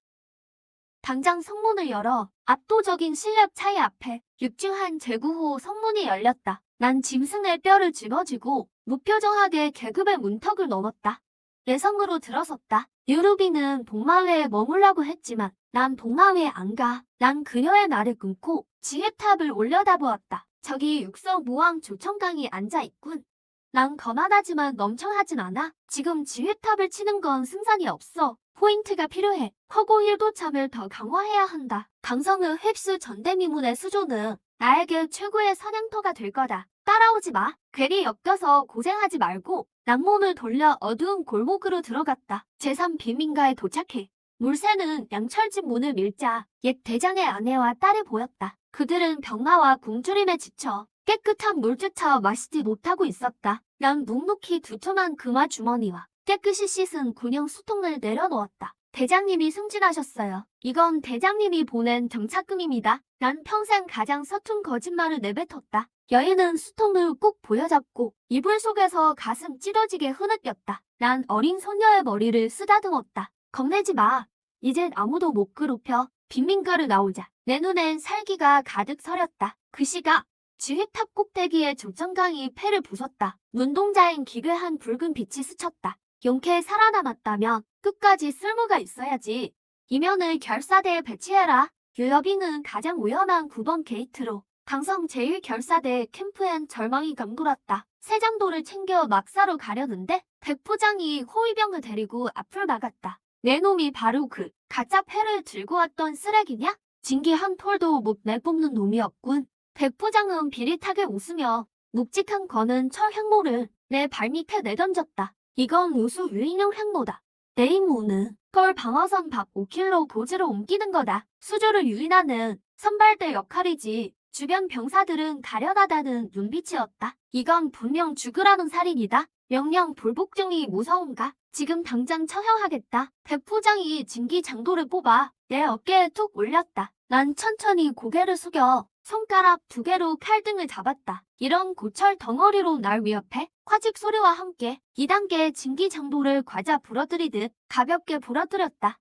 당장 성문을 열어. 압도적인 실력 차이 앞에 육중한 제구호 성문이 열렸다. 난 짐승의 뼈를 짊어지고 무표정하게 계급의 문턱을 넘었다. 내성으로 들어섰다. 유르빙은 복마위에 머물라고 했지만 난 복마위에 안 가. 난 그녀의 말을 끊고 지휘탑을 올려다보았다. 저기 육성 무왕 조청강이 앉아있군. 난 거만하지만 멍청하진 않아. 지금 지휘탑을 치는 건 승산이 없어. 포인트가 필요해. 허고 일도참을 더 강화해야 한다. 강성의 획수 전대미문의 수조는 나에게 최고의 사냥터가 될 거다. 따라오지 마. 괜히 엮여서 고생하지 말고 낭몸을 돌려 어두운 골목으로 들어갔다. 제3비민가에 도착해. 물새는 양철집 문을 밀자 옛 대장의 아내와 딸이 보였다. 그들은 병마와 굶주림에 지쳐 깨끗한 물조차 마시지 못하고 있었다. 난 묵묵히 두툼한 금화 주머니와 깨끗이 씻은 군용 수통을 내려놓았다. 대장님이 승진하셨어요. 이건 대장님이 보낸 정착금입니다. 난 평생 가장 서툰 거짓말을 내뱉었다. 여인은 수통을 꼭 보여잡고 이불 속에서 가슴 찢어지게 흐느꼈다. 난 어린 소녀의 머리를 쓰다듬었다. 겁내지 마. 이젠 아무도 못 괴롭혀. 빈민가를 나오자. 내 눈엔 살기가 가득 서렸다. 그 시각 지휘탑 꼭대기에 조천강이 패를 부쉈다. 눈동자엔 기괴한 붉은 빛이 스쳤다. 용케 살아남았다면 끝까지 쓸모가 있어야지. 이면을 결사대에 배치해라. 유여빈은 가장 위험한 9번 게이트로 강성 제1결사대 캠프엔 절망이 감돌았다. 세장도를 챙겨 막사로 가려는데 백부장이 호위병을 데리고 앞을 막았다. 내 놈이 바로 그 가짜 패를 들고 왔던 쓰레기냐? 진기 한 톨도 못 내뽑는 놈이었군. 백부장은 비릿하게 웃으며 묵직한 거는 철 횡모를 내 발밑에 내던졌다. 이건 우수 유인용 횡모다. 내 임무는 걸 방어선 밖 5킬로 고지로 옮기는 거다. 수조를 유인하는 선발대 역할이지. 주변 병사들은 가련하다는 눈빛이었다. 이건 분명 죽으라는 살인이다. 명령 불복종이 무서운가? 지금 당장 처형하겠다. 백부장이 진기장도를 뽑아 내 어깨에 툭 올렸다. 난 천천히 고개를 숙여 손가락 2개로 칼등을 잡았다. 이런 고철 덩어리로 날 위협해? 화직 소리와 함께 2단계 진기장도를 과자 부러뜨리듯 가볍게 부러뜨렸다.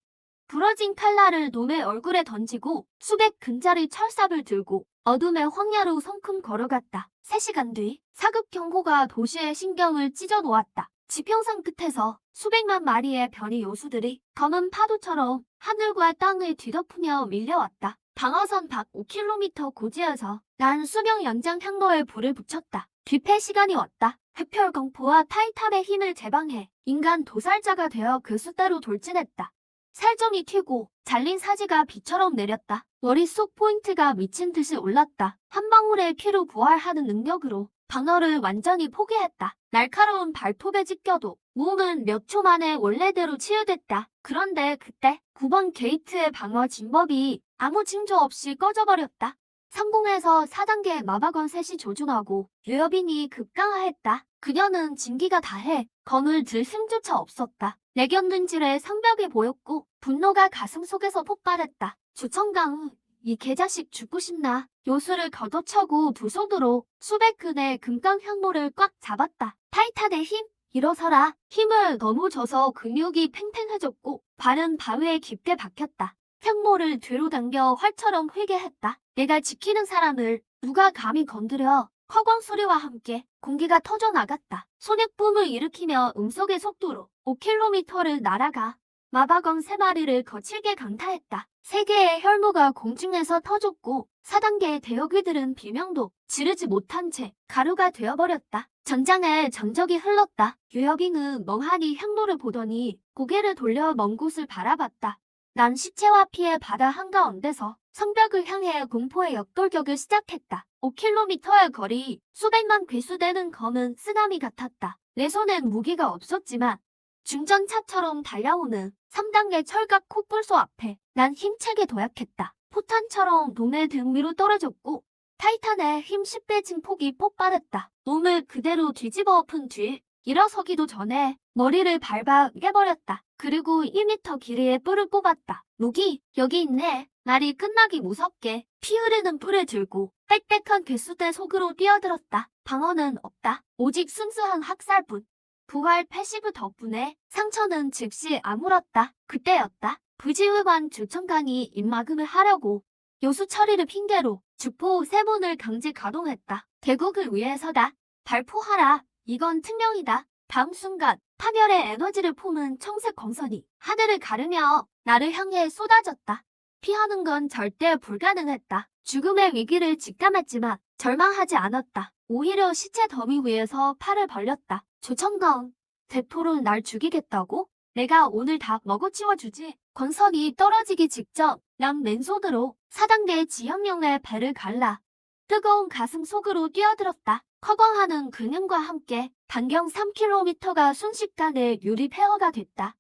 부러진 칼날을 놈의 얼굴에 던지고 수백 근짜리 철삽을 들고 어둠의 황야로 성큼 걸어갔다. 3시간 뒤 사급 경보가 도시의 신경을 찢어 놓았다. 지평선 끝에서 수백만 마리의 변이 요수들이 검은 파도처럼 하늘과 땅을 뒤덮으며 밀려왔다. 방어선 밖 5km 고지에서 난 수명 연장 향로에 불을 붙였다. 뒤패 시간이 왔다. 흡혈공포와 타이탑의 힘을 제방해 인간 도살자가 되어 그 수대로 돌진했다. 살점이 튀고 잘린 사지가 비처럼 내렸다. 머릿속 포인트가 미친 듯이 올랐다. 한 방울의 피로 부활하는 능력으로 방어를 완전히 포기했다. 날카로운 발톱에 찢겨도 몸은 몇 초 만에 원래대로 치유됐다. 그런데 그때 9번 게이트의 방어 진법이 아무 징조 없이 꺼져버렸다. 상공에서 4단계 마박원 셋이 조준하고 유여빈이 급강하했다. 그녀는 진기가 다해 검을 들 힘조차 없었다. 내견눈질에 성벽이 보였고 분노가 가슴 속에서 폭발했다. 조천강, 이 개자식 죽고 싶나? 요술을 걷어차고 두 손으로 수백 근의 금강 향로를 꽉 잡았다. 타이탄의 힘, 일어서라. 힘을 너무 줘서 근육이 팽팽해졌고 발은 바위에 깊게 박혔다. 향로를 뒤로 당겨 활처럼 휘게 했다. 내가 지키는 사람을 누가 감히 건드려. 허광 소리와 함께 공기가 터져나갔다. 손익붐을 일으키며 음속의 속도로 5km를 날아가 마박왕 3마리를 거칠게 강타했다. 3개의 혈무가 공중에서 터졌고 4단계의 대역귀들은 비명도 지르지 못한 채 가루가 되어버렸다. 전장에 전적이 흘렀다. 유여빈은 멍하니 향로를 보더니 고개를 돌려 먼 곳을 바라봤다. 난 시체와 피의 바다 한가운데서 성벽을 향해 공포의 역돌격을 시작했다. 5km의 거리, 수백만 괴수되는 검은 쓰나미 같았다. 내 손엔 무기가 없었지만 중전차처럼 달려오는 3단계 철갑 콧불소 앞에 난 힘차게 도약했다. 포탄처럼 놈의 등 위로 떨어졌고 타이탄의 힘 10배 증폭이 폭발했다. 놈을 그대로 뒤집어 엎은 뒤 일어서기도 전에 머리를 밟아 깨버렸다. 그리고 1m 길이의 뿔을 뽑았다. 무기 여기 있네. 날이 끝나기 무섭게 피 흐르는 뿔을 들고 빽빽한 괴수대 속으로 뛰어들었다. 방어는 없다. 오직 순수한 학살뿐. 부활 패시브 덕분에 상처는 즉시 아물었다. 그때였다. 부지의관 주천강이 입막음을 하려고 요수 처리를 핑계로 주포 3분을 강제 가동했다. 대국을 위해서다. 발포하라. 이건 특명이다. 다음 순간 파멸의 에너지를 품은 청색 광선이 하늘을 가르며 나를 향해 쏟아졌다. 피하는 건 절대 불가능했다. 죽음의 위기를 직감했지만 절망하지 않았다. 오히려 시체 더미 위에서 팔을 벌렸다. 조천강, 대포로 날 죽이겠다고? 내가 오늘 다 먹어치워주지. 권선이 떨어지기 직전 난 맨손으로 4단계 지형령의 배를 갈라 뜨거운 가슴 속으로 뛰어들었다. 커광하는 근육과 함께 반경 3km가 순식간에 유리 폐허가 됐다.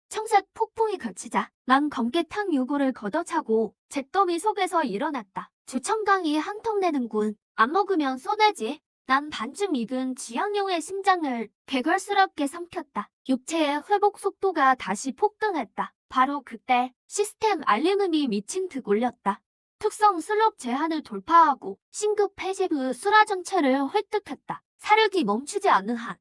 청색 폭풍이 그치자 난 검게 탄 유골을 걷어차고 잿더미 속에서 일어났다. 주천강이 한턱내는군. 안 먹으면 쏘내지. 난 반쯤 익은 지향용의 심장을 개걸스럽게 삼켰다. 육체의 회복 속도가 다시 폭등했다. 바로 그때 시스템 알림음이 미친 듯 울렸다. 특성 슬롭 제한을 돌파하고 신급 폐집 후 수라 전체를 획득했다. 사륙이 멈추지 않는 한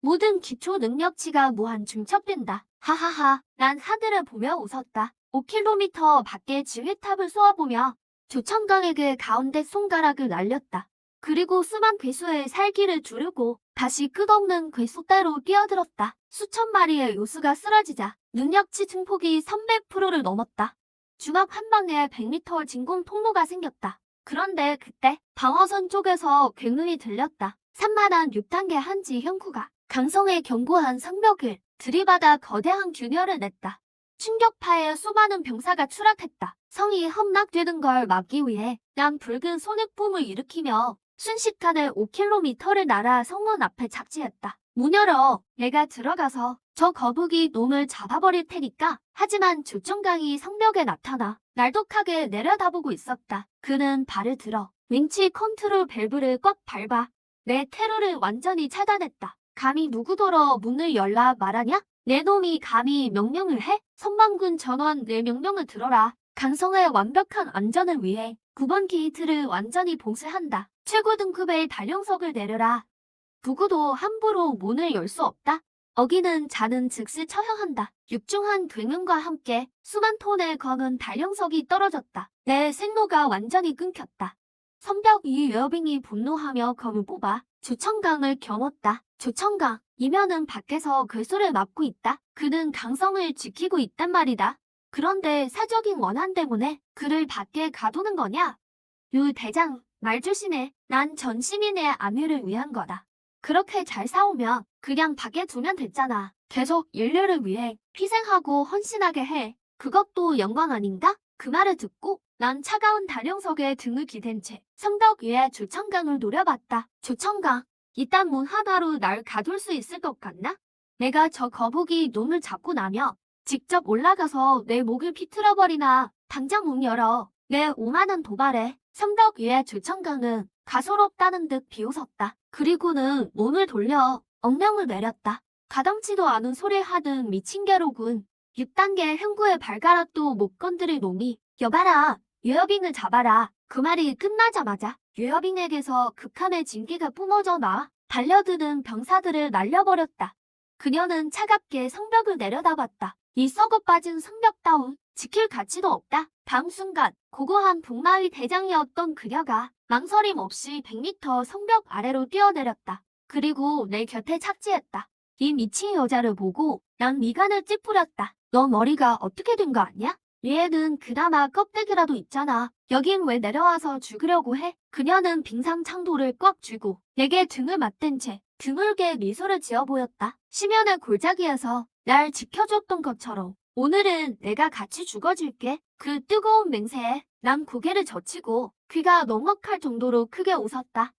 모든 기초 능력치가 무한 중첩된다. 하하하, 난 하늘을 보며 웃었다. 5km 밖의 지휘탑을 쏘아보며 조천강에게 가운데 손가락을 날렸다. 그리고 수만 괴수의 살기를 두르고 다시 끝없는 괴수대로 뛰어들었다. 수천 마리의 요수가 쓰러지자 능력치 증폭이 300%를 넘었다. 주먹 한 방에 100m 진공 통로가 생겼다. 그런데 그때 방어선 쪽에서 굉음이 들렸다. 산만한 6단계 한지 형구가 강성의 견고한 성벽을 들이받아 거대한 균열을 냈다. 충격파에 수많은 병사가 추락했다. 성이 함락되는 걸 막기 위해 난 붉은 손해붐을 일으키며 순식간에 5km를 날아 성문 앞에 착지했다. 문 열어. 내가 들어가서 저 거북이 놈을 잡아버릴 테니까. 하지만 조청강이 성벽에 나타나 날독하게 내려다보고 있었다. 그는 발을 들어 윈치 컨트롤 밸브를 꽉 밟아 내 퇴로를 완전히 차단했다. 감히 누구더러 문을 열라 말하냐? 내 놈이 감히 명령을 해? 선방군 전원 내 명령을 들어라. 강성의 완벽한 안전을 위해 9번 게이트를 완전히 봉쇄한다. 최고 등급의 단령석을 내려라. 누구도 함부로 문을 열 수 없다. 어기는 자는 즉시 처형한다. 육중한 굉음과 함께 수만 톤의 검은 단령석이 떨어졌다. 내 생로가 완전히 끊겼다. 선벽 위 웨어빙이 분노하며 검을 뽑아 조청강을 겨눴다. 조청강, 이면은 밖에서 괴수를 막고 있다. 그는 강성을 지키고 있단 말이다. 그런데 사적인 원한 때문에 그를 밖에 가두는 거냐? 유 대장, 말 조심해. 난 전 시민의 안위를 위한 거다. 그렇게 잘 싸우면 그냥 밖에 두면 됐잖아. 계속 인류를 위해 희생하고 헌신하게 해. 그것도 영광 아닌가? 그 말을 듣고 난 차가운 단령석에 등을 기댄 채 성벽 위에 조청강을 노려봤다. 조청강, 이딴 문 하나로 날 가둘 수 있을 것 같나? 내가 저 거북이 놈을 잡고 나면 직접 올라가서 내 목을 비틀어버리나. 당장 문 열어. 내 오만한 도발에 성벽 위에 조청강은 가소롭다는 듯 비웃었다. 그리고는 몸을 돌려 엉령을 내렸다. 가당치도 않은 소리 하는 미친 개로군. 6단계 행구의 발가락도 못 건드릴 놈이 여봐라. 웨어빙을 잡아라. 그 말이 끝나자마자 웨어빙에게서 극한의 진기가 뿜어져 나와 달려드는 병사들을 날려버렸다. 그녀는 차갑게 성벽을 내려다봤다. 이 썩어 빠진 성벽다운 지킬 가치도 없다. 다음 순간 고고한 북마의 대장이었던 그녀가 망설임 없이 100m 성벽 아래로 뛰어내렸다. 그리고 내 곁에 착지했다. 이 미친 여자를 보고 난 미간을 찌푸렸다. 너 머리가 어떻게 된 거 아니야? 얘는 그나마 껍데기라도 있잖아. 여긴 왜 내려와서 죽으려고 해? 그녀는 빙상창도를 꽉 쥐고 내게 등을 맞댄 채 드물게 미소를 지어 보였다. 심연의 골짜기에서 날 지켜줬던 것처럼 오늘은 내가 같이 죽어줄게. 그 뜨거운 맹세에 난 고개를 젖히고 귀가 먹먹할 정도로 크게 웃었다.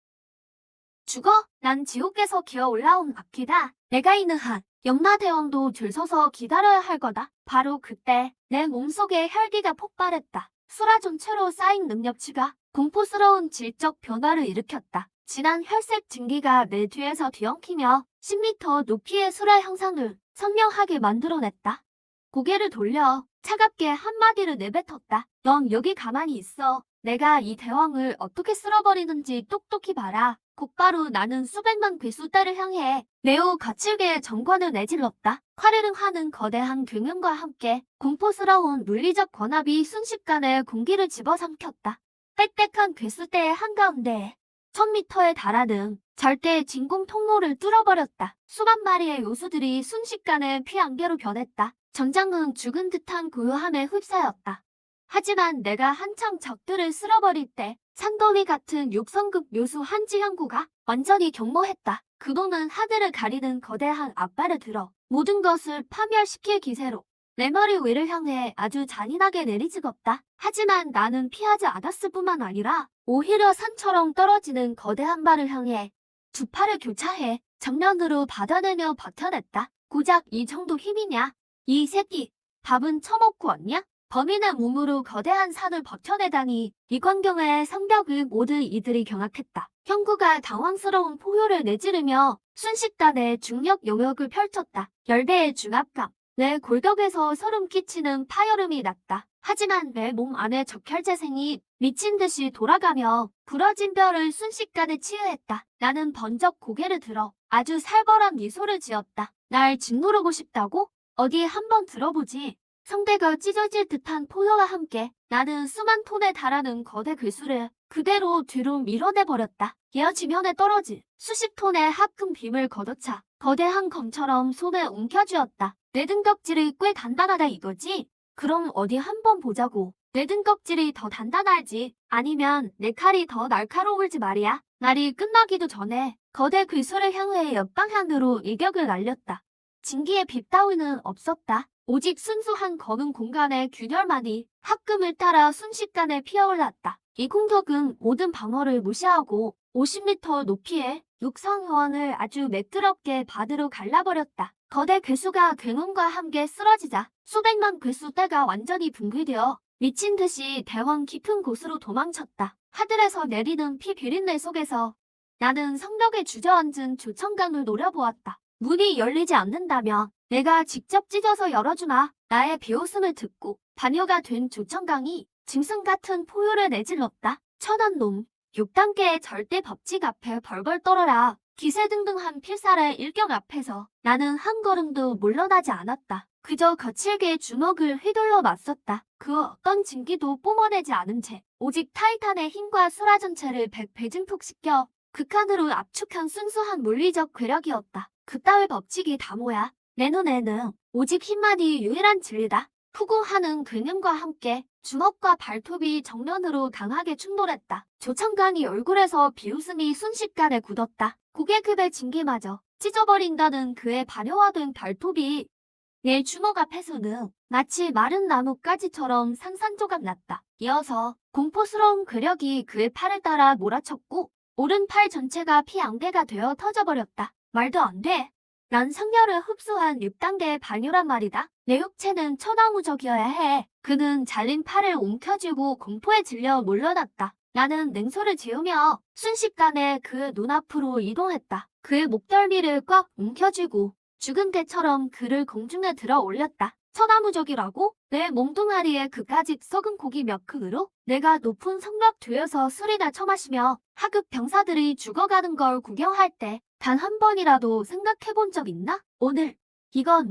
죽어? 난 지옥에서 기어 올라온 바퀴다. 내가 있는 한 영마대왕도 줄 서서 기다려야 할 거다. 바로 그때 내 몸속에 혈기가 폭발했다. 수라 전체로 쌓인 능력치가 공포스러운 질적 변화를 일으켰다. 진한 혈색 증기가 내 뒤에서 뒤엉키며 10m 높이의 수라 형상을 선명하게 만들어냈다. 고개를 돌려 차갑게 한마디를 내뱉었다. 넌 여기 가만히 있어. 내가 이 대왕을 어떻게 쓸어버리는지 똑똑히 봐라. 곧바로 나는 수백만 괴수떼를 향해 매우 거칠게 정권을 내질렀다. 화르릉 하는 거대한 굉음과 함께 공포스러운 물리적 권합이 순식간에 공기를 집어삼켰다. 빽빽한 괴수떼의 한가운데에 1000m에 달하는 절대 진공 통로를 뚫어버렸다. 수만 마리의 요수들이 순식간에 피안개로 변했다. 전장은 죽은 듯한 고요함에 휩싸였다. 하지만 내가 한창 적들을 쓸어버릴 때 산더미 같은 6성급 요수 한지형구가 완전히 경모했다. 그놈은 하늘을 가리는 거대한 앞발을 들어 모든 것을 파멸시킬 기세로 내 머리 위를 향해 아주 잔인하게 내리찍었다. 하지만 나는 피하지 않았을 뿐만 아니라 오히려 산처럼 떨어지는 거대한 발을 향해 두 팔을 교차해 정면으로 받아내며 버텨냈다. 고작 이 정도 힘이냐? 이 새끼, 밥은 처먹고 왔냐? 범인의 몸으로 거대한 산을 버텨내다니. 이 광경에 성벽을 모두 이들이 경악했다. 형구가 당황스러운 포효를 내지르며 순식간에 중력 용역을 펼쳤다. 열대의 중압감. 내 골격에서 소름 끼치는 파열음이 났다. 하지만 내 몸 안에 적혈재생이 미친 듯이 돌아가며 부러진 뼈를 순식간에 치유했다. 나는 번쩍 고개를 들어 아주 살벌한 미소를 지었다. 날 짓누르고 싶다고? 어디 한번 들어보지. 성대가 찢어질 듯한 포효와 함께 나는 수만 톤에 달하는 거대 괴수를 그대로 뒤로 밀어내버렸다. 기어 지면에 떨어진 수십 톤의 합금 빔을 걷어차 거대한 검처럼 손에 움켜쥐었다. 내 등껍질이 꽤 단단하다 이거지? 그럼 어디 한번 보자고. 내 등껍질이 더 단단할지 아니면 내 칼이 더 날카로울지 말이야. 날이 끝나기도 전에 거대 괴수를 향해 옆방향으로 일격을 날렸다. 진기의 빛 따위는 없었다. 오직 순수한 검은 공간의 균열만이 합금을 따라 순식간에 피어올랐다. 이 공격은 모든 방어를 무시하고 50m 높이의 육성원을 아주 매끄럽게 바드로 갈라버렸다. 거대 괴수가 괴문과 함께 쓰러지자 수백만 괴수 떼가 완전히 붕괴되어 미친 듯이 대왕 깊은 곳으로 도망쳤다. 하늘에서 내리는 피 비린내 속에서 나는 성벽에 주저앉은 조청강을 노려보았다. 문이 열리지 않는다며 내가 직접 찢어서 열어주마. 나의 비웃음을 듣고 반여가 된 조청강이 짐승 같은 포효를 내질렀다. 천한 놈. 6단계의 절대 법칙 앞에 벌벌 떨어라. 기세등등한 필살의 일격 앞에서 나는 한 걸음도 물러나지 않았다. 그저 거칠게 주먹을 휘둘러 맞섰다. 그 어떤 진기도 뿜어내지 않은 채 오직 타이탄의 힘과 수라 전체를 백배증폭시켜 극한으로 압축한 순수한 물리적 괴력이었다. 그따위 법칙이 다 뭐야? 내 눈에는 오직 힘만이 유일한 진리다. 후궁하는 근음과 함께 주먹과 발톱이 정면으로 강하게 충돌했다. 조청강이 얼굴에서 비웃음이 순식간에 굳었다. 고개급의 진기마저 찢어버린다는 그의 반영화된 발톱이 내 주먹 앞에서는 마치 마른 나뭇가지처럼 산산조각 났다. 이어서 공포스러운 괴력이 그의 팔을 따라 몰아쳤고 오른팔 전체가 피양대가 되어 터져버렸다. 말도 안 돼. 난 상렬을 흡수한 6단계의 반유란 말이다. 내 육체는 천하무적이어야 해. 그는 잘린 팔을 움켜쥐고 공포에 질려 몰려났다. 나는 냉소를 지으며 순식간에 그의 눈앞으로 이동했다. 그의 목덜미를 꽉 움켜쥐고 죽은 개처럼 그를 공중에 들어 올렸다. 천하무적이라고? 내 몸뚱아리에 그까짓 썩은 고기 몇 근으로? 내가 높은 성벽 뒤에서 술이나 처마시며 하급 병사들이 죽어가는 걸 구경할 때 단 한 번이라도 생각해본 적 있나? 오늘 이건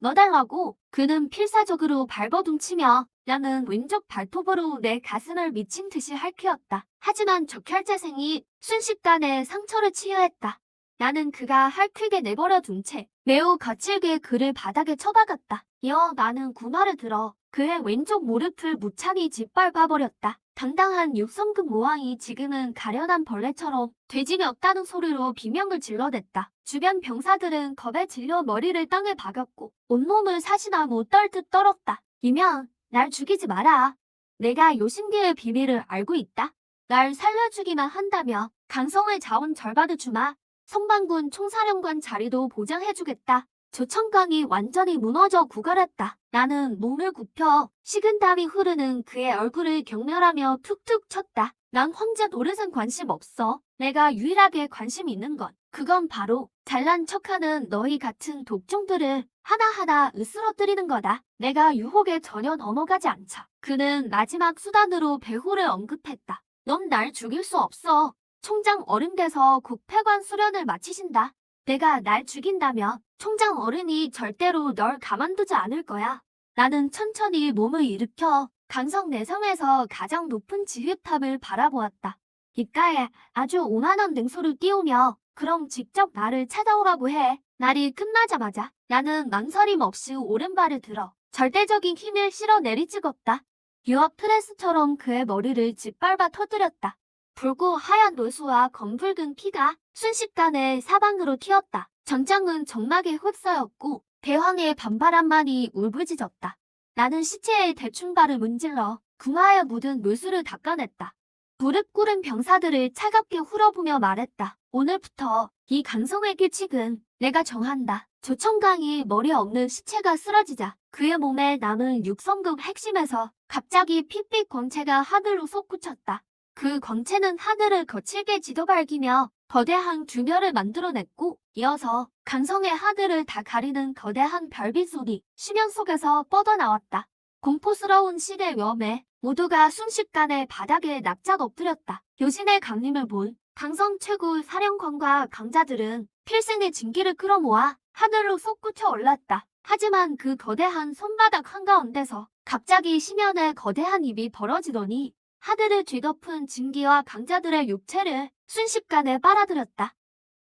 너 달라고. 그는 필사적으로 발버둥치며 나는 왼쪽 발톱으로 내 가슴을 미친 듯이 핥히었다. 하지만 적혈재생이 순식간에 상처를 치유했다. 나는 그가 핥히게 내버려 둔 채 매우 거칠게 그를 바닥에 쳐박았다. 이어 나는 군화를 들어 그의 왼쪽 무릎을 무참히 짓밟아버렸다. 당당한 육성급 모왕이 지금은 가련한 벌레처럼 돼지가 없다는 소리로 비명을 질러댔다. 주변 병사들은 겁에 질려 머리를 땅에 박였고 온몸을 사시나 못 떨 듯 떨었다. 이면 날 죽이지 마라. 내가 요신계의 비밀을 알고 있다. 날 살려주기만 한다며 강성의 자원 절반을 주마. 성방군 총사령관 자리도 보장해주겠다. 조청강이 완전히 무너져 구걸했다. 나는 몸을 굽혀 식은땀이 흐르는 그의 얼굴을 경멸하며 툭툭 쳤다. 난 황제 노릇은 관심 없어. 내가 유일하게 관심 있는 건 그건 바로 잘난 척하는 너희 같은 독종들을 하나하나 으스러뜨리는 거다. 내가 유혹에 전혀 넘어가지 않자 그는 마지막 수단으로 배후를 언급했다. 넌 날 죽일 수 없어. 총장 어른께서 국패관 수련을 마치신다. 내가 날 죽인다면 총장 어른이 절대로 널 가만두지 않을 거야. 나는 천천히 몸을 일으켜 강성 내성에서 가장 높은 지휘탑을 바라보았다. 귓가에 아주 오만한 냉소를 띄우며 그럼 직접 나를 찾아오라고 해. 날이 끝나자마자 나는 망설임 없이 오른발을 들어 절대적인 힘을 실어 내리찍었다. 유압 프레스처럼 그의 머리를 짓밟아 터뜨렸다. 붉고 하얀 노수와 검붉은 피가 순식간에 사방으로 튀었다. 전장은 정막에 휩싸였고 대왕의 반바람만이 울부짖었다. 나는 시체에 대충 발을 문질러 궁화에 묻은 물수를 닦아냈다. 무릎 꿇은 병사들을 차갑게 훑어보며 말했다. 오늘부터 이 강성의 규칙은 내가 정한다. 조청강이 머리 없는 시체가 쓰러지자 그의 몸에 남은 육성급 핵심에서 갑자기 핏빛 광채가 하늘로 솟구쳤다. 그 광채는 하늘을 거칠게 지도발기며 거대한 균열을 만들어냈고, 이어서 강성의 하늘을 다 가리는 거대한 별빛 소리, 심연 속에서 뻗어나왔다. 공포스러운 시대 위험에 모두가 순식간에 바닥에 납작 엎드렸다. 요신의 강림을 본 강성 최고 사령관과 강자들은 필승의 진기를 끌어모아 하늘로 솟구쳐 올랐다. 하지만 그 거대한 손바닥 한가운데서 갑자기 심연의 거대한 입이 벌어지더니 하늘을 뒤덮은 진기와 강자들의 육체를 순식간에 빨아들였다.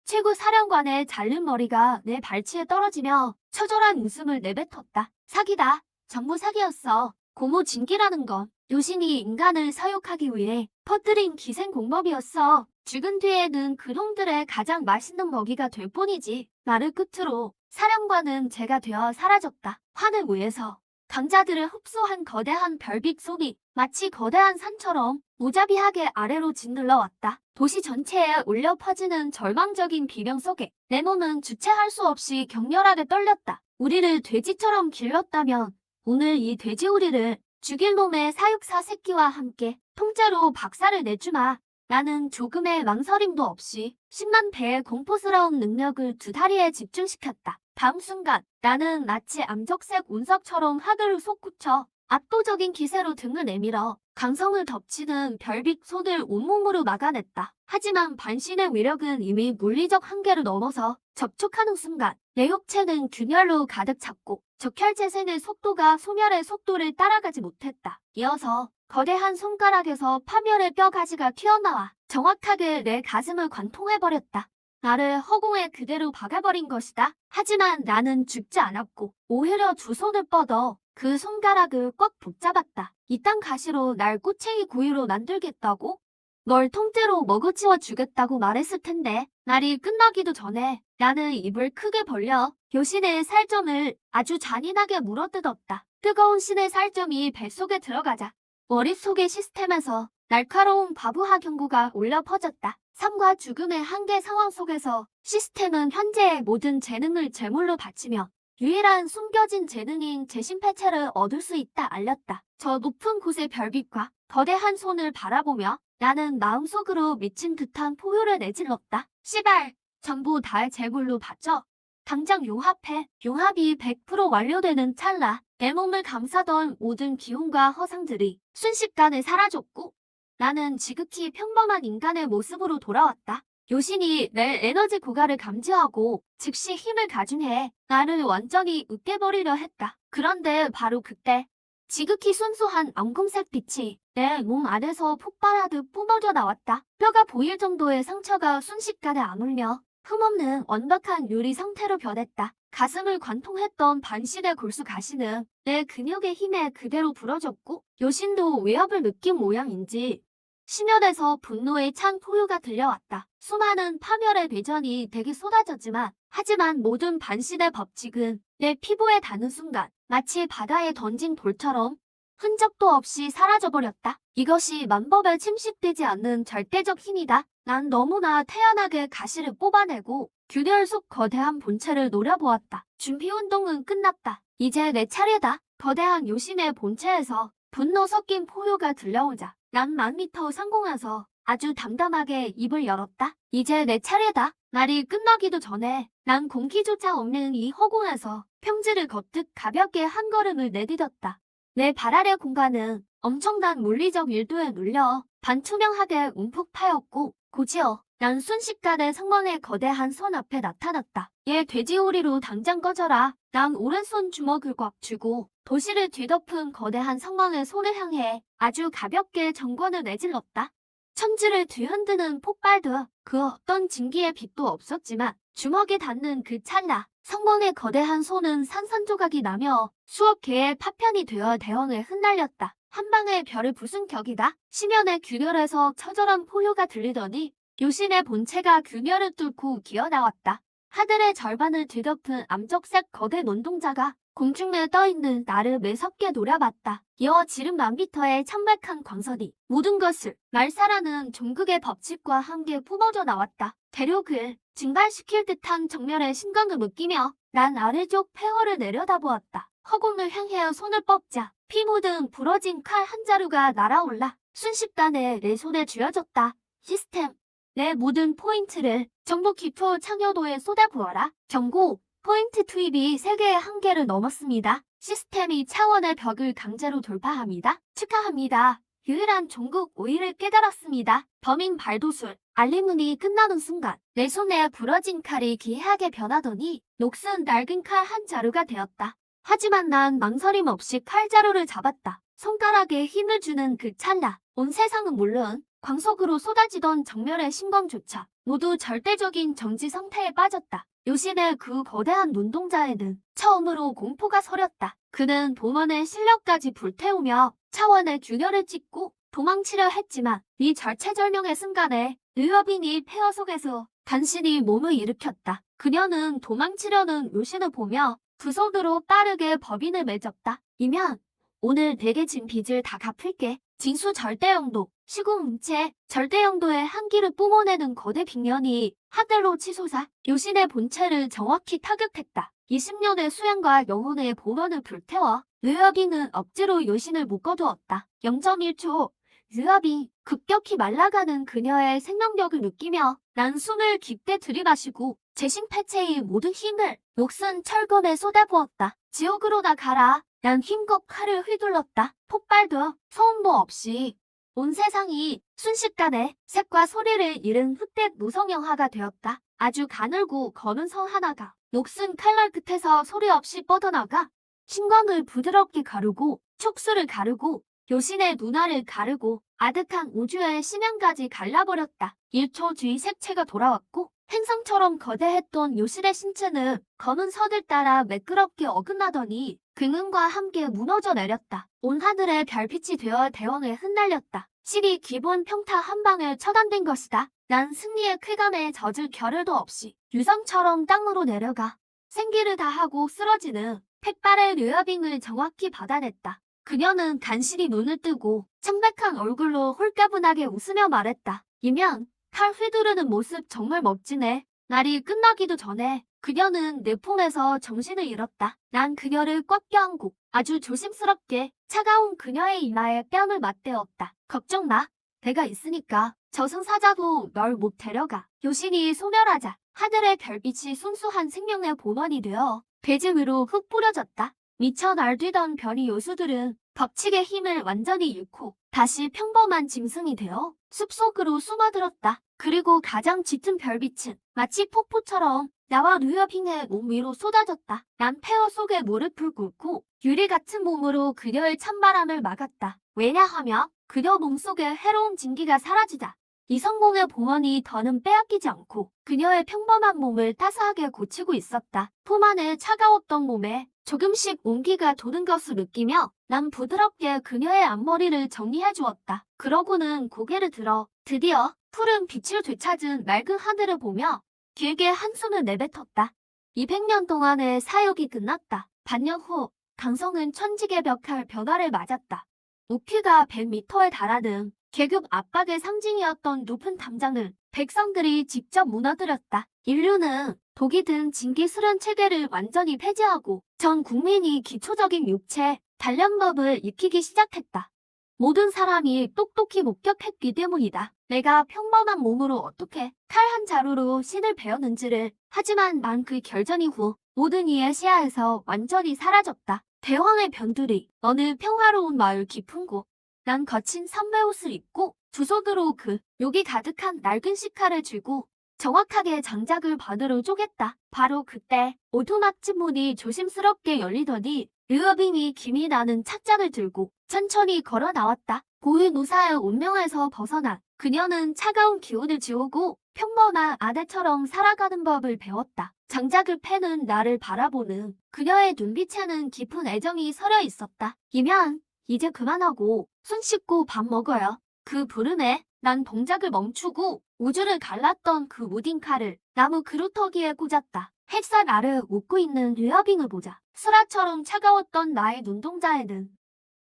최고 사령관의 자른 머리가 내 발치에 떨어지며 처절한 웃음을 내뱉었다. 사기다. 전부 사기였어. 고모 진기라는 건 요신이 인간을 사육하기 위해 퍼뜨린 기생공법이었어. 죽은 뒤에는 그놈들의 가장 맛있는 먹이가 될 뿐이지. 말을 끝으로 사령관은 제가 되어 사라졌다. 하늘 위에서 강자들을 흡수한 거대한 별빛 소리, 마치 거대한 산처럼 무자비하게 아래로 짓눌러 왔다. 도시 전체에 울려 퍼지는 절망적인 비명 속에 내 몸은 주체할 수 없이 격렬하게 떨렸다. 우리를 돼지처럼 길렀다면 오늘 이 돼지우리를 죽일 놈의 사육사 새끼와 함께 통째로 박살을 내주마. 나는 조금의 망설임도 없이 10만 배의 공포스러운 능력을 두 다리에 집중시켰다. 다음 순간 나는 마치 암적색 운석처럼 하늘을 솟구쳐 압도적인 기세로 등을 내밀어 강성을 덮치는 별빛 손을 온몸으로 막아냈다. 하지만 반신의 위력은 이미 물리적 한계를 넘어서 접촉하는 순간 내 육체는 균열로 가득 찼고 적혈재생의 속도가 소멸의 속도를 따라가지 못했다. 이어서 거대한 손가락에서 파멸의 뼈가지가 튀어나와 정확하게 내 가슴을 관통해버렸다. 나를 허공에 그대로 박아버린 것이다. 하지만 나는 죽지 않았고 오히려 두 손을 뻗어 그 손가락을 꽉 붙잡았다. 이딴 가시로 날 꼬챙이 구이로 만들겠다고? 널 통째로 먹어치워 주겠다고 말했을 텐데 날이 끝나기도 전에 나는 입을 크게 벌려 요신의 살점을 아주 잔인하게 물어뜯었다. 뜨거운 신의 살점이 뱃속에 들어가자 머릿속의 시스템에서 날카로운 바보화 경고가 울려 퍼졌다. 삶과 죽음의 한계 상황 속에서 시스템은 현재의 모든 재능을 제물로 바치며 유일한 숨겨진 재능인 재심폐체를 얻을 수 있다 알렸다. 저 높은 곳의 별빛과 거대한 손을 바라보며 나는 마음속으로 미친 듯한 포효를 내질렀다. 씨발, 전부 다 제물로 바쳐. 당장 용합해. 용합이 100% 완료되는 찰나 내 몸을 감싸던 모든 기운과 허상들이 순식간에 사라졌고 나는 지극히 평범한 인간의 모습으로 돌아왔다. 요신이 내 에너지 고갈을 감지하고 즉시 힘을 가중해 나를 완전히 으깨버리려 했다. 그런데 바로 그때 지극히 순수한 엉금색 빛이 내 몸 안에서 폭발하듯 뿜어져 나왔다. 뼈가 보일 정도의 상처가 순식간에 아물며 흠없는 완벽한 유리 상태로 변했다. 가슴을 관통했던 반신의 골수 가시는 내 근육의 힘에 그대로 부러졌고 요신도 위협을 느낀 모양인지 심연에서 분노의 찬 포효가 들려왔다. 수많은 파멸의 배전이 대기 쏟아졌지만 하지만 모든 반신의 법칙은 내 피부에 닿는 순간 마치 바다에 던진 돌처럼 흔적도 없이 사라져버렸다. 이것이 만법에 침식되지 않는 절대적 힘이다. 난 너무나 태연하게 가시를 뽑아내고 균열 속 거대한 본체를 노려보았다. 준비 운동은 끝났다. 이제 내 차례다. 거대한 요신의 본체에서 분노 섞인 포효가 들려오자 난 10,000m 상공에서 아주 담담하게 입을 열었다. 이제 내 차례다. 날이 끝나기도 전에 난 공기조차 없는 이 허공에서 평지를 걷듯 가볍게 한 걸음을 내디뎠다. 내 발 아래 공간은 엄청난 물리적 일도에 눌려 반투명하게 움푹 파였고 곧이어 난 순식간에 상망의 거대한 손 앞에 나타났다. 얘 돼지오리로 당장 꺼져라. 난 오른손 주먹을 꽉 쥐고 도시를 뒤덮은 거대한 상망의 손을 향해 아주 가볍게 정권을 내질렀다. 천지를 뒤흔드는 폭발도 그 어떤 징기의 빛도 없었지만 주먹에 닿는 그 찰나 성광의 거대한 손은 산산조각이 나며 수억 개의 파편이 되어 대형에 흩날렸다. 한 방에 별을 부순 격이다. 심연의 균열에서 처절한 포효가 들리더니 요신의 본체가 균열을 뚫고 기어나왔다. 하늘의 절반을 뒤덮은 암적색 거대 눈동자가 공중에 떠있는 나를 매섭게 노려봤다. 이어 지름 10,000m의 창백한 광선이 모든 것을 말살하는 종극의 법칙과 함께 뿜어져 나왔다. 대륙을 증발시킬 듯한 정면의 심광을 느끼며 난 아래쪽 폐허를 내려다보았다. 허공을 향해 손을 뻗자 피 묻은 부러진 칼 한 자루가 날아올라 순식간에 내 손에 쥐어졌다. 시스템. 내 모든 포인트를 정보 기초 창여도에 쏟아부어라. 경고. 포인트 투입이 세계의 한계를 넘었습니다. 시스템이 차원의 벽을 강제로 돌파합니다. 축하합니다. 유일한 종국 오의를 깨달았습니다. 범인 발도술. 알림문이 끝나는 순간 내 손에 부러진 칼이 기이하게 변하더니 녹슨 낡은 칼 한 자루가 되었다. 하지만 난 망설임 없이 칼자루를 잡았다. 손가락에 힘을 주는 그 찰나 온 세상은 물론 광속으로 쏟아지던 정멸의 신검조차 모두 절대적인 정지 상태에 빠졌다. 요신의 그 거대한 눈동자에는 처음으로 공포가 서렸다. 그는 도먼의 실력까지 불태우며 차원의 균열을 찍고 도망치려 했지만 이 절체절명의 순간에 르여빈이 폐허 속에서 간신히 몸을 일으켰다. 그녀는 도망치려는 요신을 보며 두 손으로 빠르게 법인을 맺었다. 이면 오늘 내게 진 빚을 다 갚을게. 징수 절대영도, 시공음체, 절대영도의 한기를 뿜어내는 거대 빅년이 하늘로 치솟아 요신의 본체를 정확히 타격했다. 20년의 수행과 영혼의 보면을 불태워 르여빈은 억지로 요신을 묶어두었다. 0.1초, 르여빈 급격히 말라가는 그녀의 생명력을 느끼며 난 숨을 깊게 들이마시고 재심폐체의 모든 힘을 녹슨 철검에 쏟아부었다. 지옥으로 나 가라. 난 힘껏 칼을 휘둘렀다. 폭발도 소음도 없이 온 세상이 순식간에 색과 소리를 잃은 흑백 노성영화가 되었다. 아주 가늘고 검은 선 하나가 녹슨 칼날 끝에서 소리 없이 뻗어나가 신광을 부드럽게 가르고 촉수를 가르고 요신의 눈알을 가르고 아득한 우주의 심양까지 갈라버렸다. 1초 뒤 색채가 돌아왔고 행성처럼 거대했던 요신의 신체는 검은 선을 따라 매끄럽게 어긋나더니 긍음과 함께 무너져 내렸다. 온 하늘에 별빛이 되어 대왕에 흩날렸다. 실이 기본 평타 한 방에 처단된 것이다. 난 승리의 쾌감에 젖을 겨를도 없이 유성처럼 땅으로 내려가 생기를 다하고 쓰러지는 팩발의 류여빙을 정확히 받아냈다. 그녀는 간신히 눈을 뜨고 창백한 얼굴로 홀가분하게 웃으며 말했다. 이면 칼 휘두르는 모습 정말 멋지네. 날이 끝나기도 전에 그녀는 내 품에서 정신을 잃었다. 난 그녀를 꽉 껴안고 아주 조심스럽게 차가운 그녀의 이마에 뺨을 맞대었다. 걱정 마. 내가 있으니까 저승사자도 널 못 데려가. 요신이 소멸하자 하늘의 별빛이 순수한 생명의 본원이 되어 배즈 위로 흙 뿌려졌다. 미쳐 날뛰던 별이 요수들은 벽칙의 힘을 완전히 잃고 다시 평범한 짐승이 되어 숲속으로 숨어들었다. 그리고 가장 짙은 별빛은 마치 폭포처럼 나와 류여빙의 몸 위로 쏟아졌다. 난 폐허 속에 무릎을 꿇고 유리 같은 몸으로 그녀의 찬바람을 막았다. 왜냐하면 그녀 몸속의 해로운 진기가 사라지자 이 성공의 봉헌이 더는 빼앗기지 않고 그녀의 평범한 몸을 따스하게 고치고 있었다. 품 안에 차가웠던 몸에 조금씩 온기가 도는 것을 느끼며 난 부드럽게 그녀의 앞머리를 정리해 주었다. 그러고는 고개를 들어 드디어 푸른 빛을 되찾은 맑은 하늘을 보며 길게 한숨을 내뱉었다. 200년 동안의 사역이 끝났다. 반년 후 강성은 천지개 벽할 변화를 맞았다. 높이가 100m에 달하는 계급 압박의 상징이었던 높은 담장을 백성들이 직접 무너뜨렸다. 인류는 독이 든 징기스런 체계를 완전히 폐지하고 전 국민이 기초적인 육체, 단련법을 익히기 시작했다. 모든 사람이 똑똑히 목격했기 때문이다. 내가 평범한 몸으로 어떻게 칼 한 자루로 신을 배웠는지를. 하지만 난 그 결전 이후 모든 이의 시야에서 완전히 사라졌다. 대왕의 변두리, 어느 평화로운 마을 깊은 곳. 난 거친 선배옷을 입고 두 손으로 그 욕이 가득한 낡은 시칼을 쥐고 정확하게 장작을 반으로 쪼갰다. 바로 그때 오두막집 문이 조심스럽게 열리더니 르여빙이 김이 나는 찻잔을 들고 천천히 걸어 나왔다. 고위 노사의 운명에서 벗어나 그녀는 차가운 기운을 지우고 평범한 아내처럼 살아가는 법을 배웠다. 장작을 패는 나를 바라보는 그녀의 눈빛에는 깊은 애정이 서려 있었다. 이면 이제 그만하고 손 씻고 밥 먹어요. 그 부름에 난 동작을 멈추고 우주를 갈랐던 그 무딘 칼을 나무 그루터기에 꽂았다. 햇살 아래 웃고 있는 류여빙을 보자. 수라처럼 차가웠던 나의 눈동자에는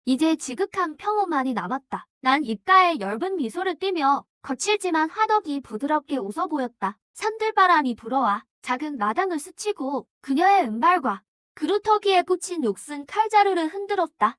이제 지극한 평온만이 남았다. 난 입가에 엷은 미소를 띠며 거칠지만 화덕이 부드럽게 웃어 보였다. 산들바람이 불어와 작은 마당을 스치고 그녀의 은발과 그루터기에 꽂힌 녹슨 칼자루를 흔들었다.